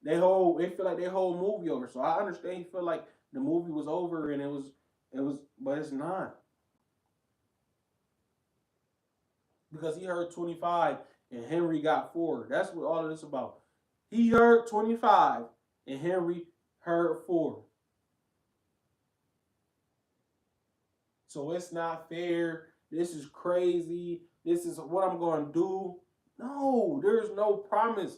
they feel like their whole movie over. So I understand you feel like the movie was over and it was, but it's not. Because he heard 25 and Henry got 4. That's what all of this about. He heard 25 and Henry heard 4. So it's not fair. This is crazy. This is what I'm going to do. No, there's no promise.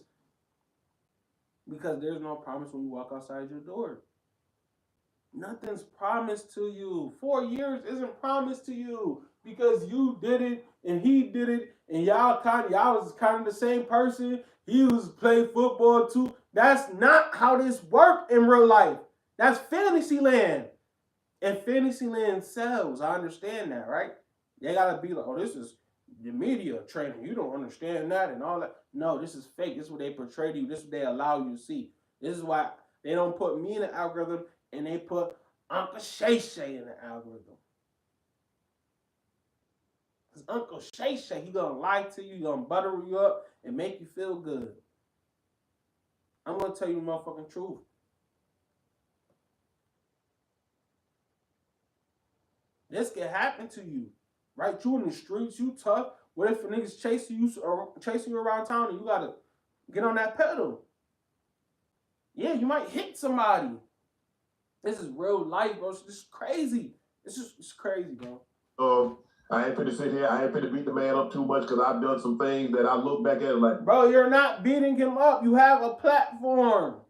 Because there's no promise when you walk outside your door. Nothing's promised to you. 4 years isn't promised to you. Because you did it and he did it and y'all was kind of the same person. He was playing football too. That's not how this works in real life. That's fantasy land. And fantasy land sells. I understand that, right? They gotta be like, oh, this is the media training. You don't understand that and all that. No, this is fake. This is what they portray to you. This is what they allow you to see. This is why they don't put me in the algorithm and they put Uncle Shay Shay in the algorithm. Because Uncle Shay Shay, he gonna lie to you, he gonna butter you up and make you feel good. I'm gonna tell you the motherfucking truth. This can happen to you, right? You in the streets, you tough. What if a nigga's chasing you around town and you gotta get on that pedal? Yeah, you might hit somebody. This is real life, bro. This is crazy. It's crazy, bro. I ain't finna sit here. I ain't finna beat the man up too much because I've done some things that I look back at like, bro, you're not beating him up. You have a platform.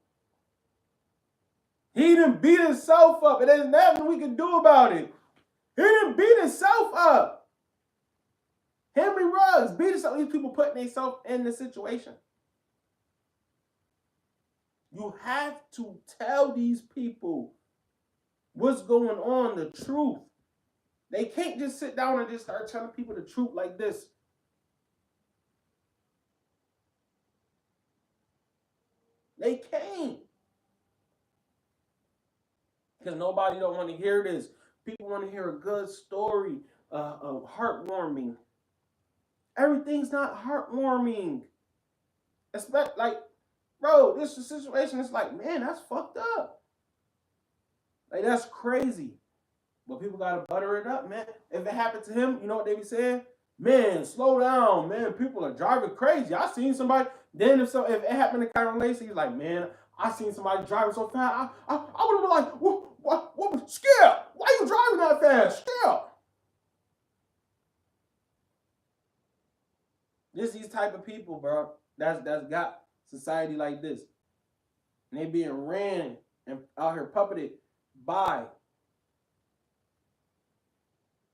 He done beat himself up, and there's nothing we can do about it. He done beat himself up. Henry Ruggs beat himself. These people putting themselves in the situation. You have to tell these people what's going on, the truth. They can't just sit down and just start telling people the truth like this. They can't. Because nobody don't want to hear this. People want to hear a good story, heartwarming. Everything's not heartwarming. Especially, like, bro, this situation is like, man, that's fucked up. Like, that's crazy. But people gotta butter it up, man. If it happened to him, you know what they be saying? Man, slow down, man. People are driving crazy. I seen somebody. Then if it happened to Kyron Lacy, he's like, man, I seen somebody driving so fast. I would have been like, what? Skip! Why you driving that fast? Skip! These type of people, bro. That's got society like this. And they being ran and out here puppeted by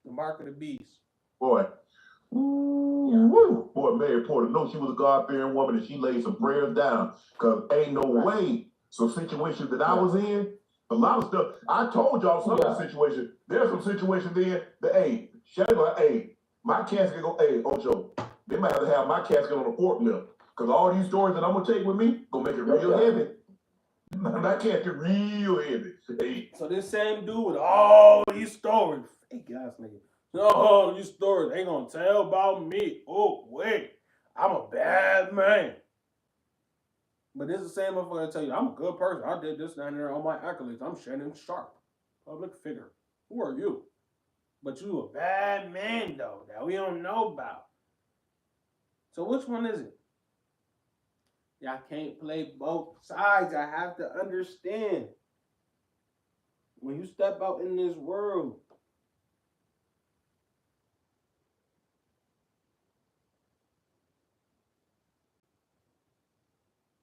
the mark of the beast. Boy. Ooh, boy, Mary Porter knows she was a God-fearing woman and she laid some prayers down. Because ain't no way some situations that I was in, a lot of stuff. I told y'all some of the situations. There's some situations in that, hey, my casket go, hey, Ocho, they might have to have my casket on a forklift. Because all these stories that I'm going to take with me, going to make it real heavy. My casket real heavy. Hey. So this same dude with all these stories, fake ass nigga. Oh, these stories ain't gonna tell about me. Oh, wait. I'm a bad man. But this is the same motherfucker that tell you, I'm a good person. I did this down there, all my accolades. I'm Shannon Sharp. Public figure. Who are you? But you a bad man, though, that we don't know about. So which one is it? Y'all can't play both sides. I have to understand. When you step out in this world,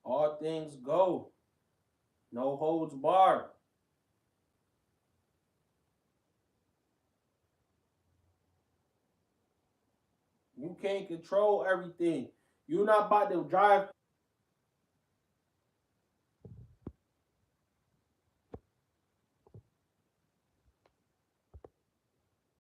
all things go. No holds barred. You can't control everything. You're not about to drive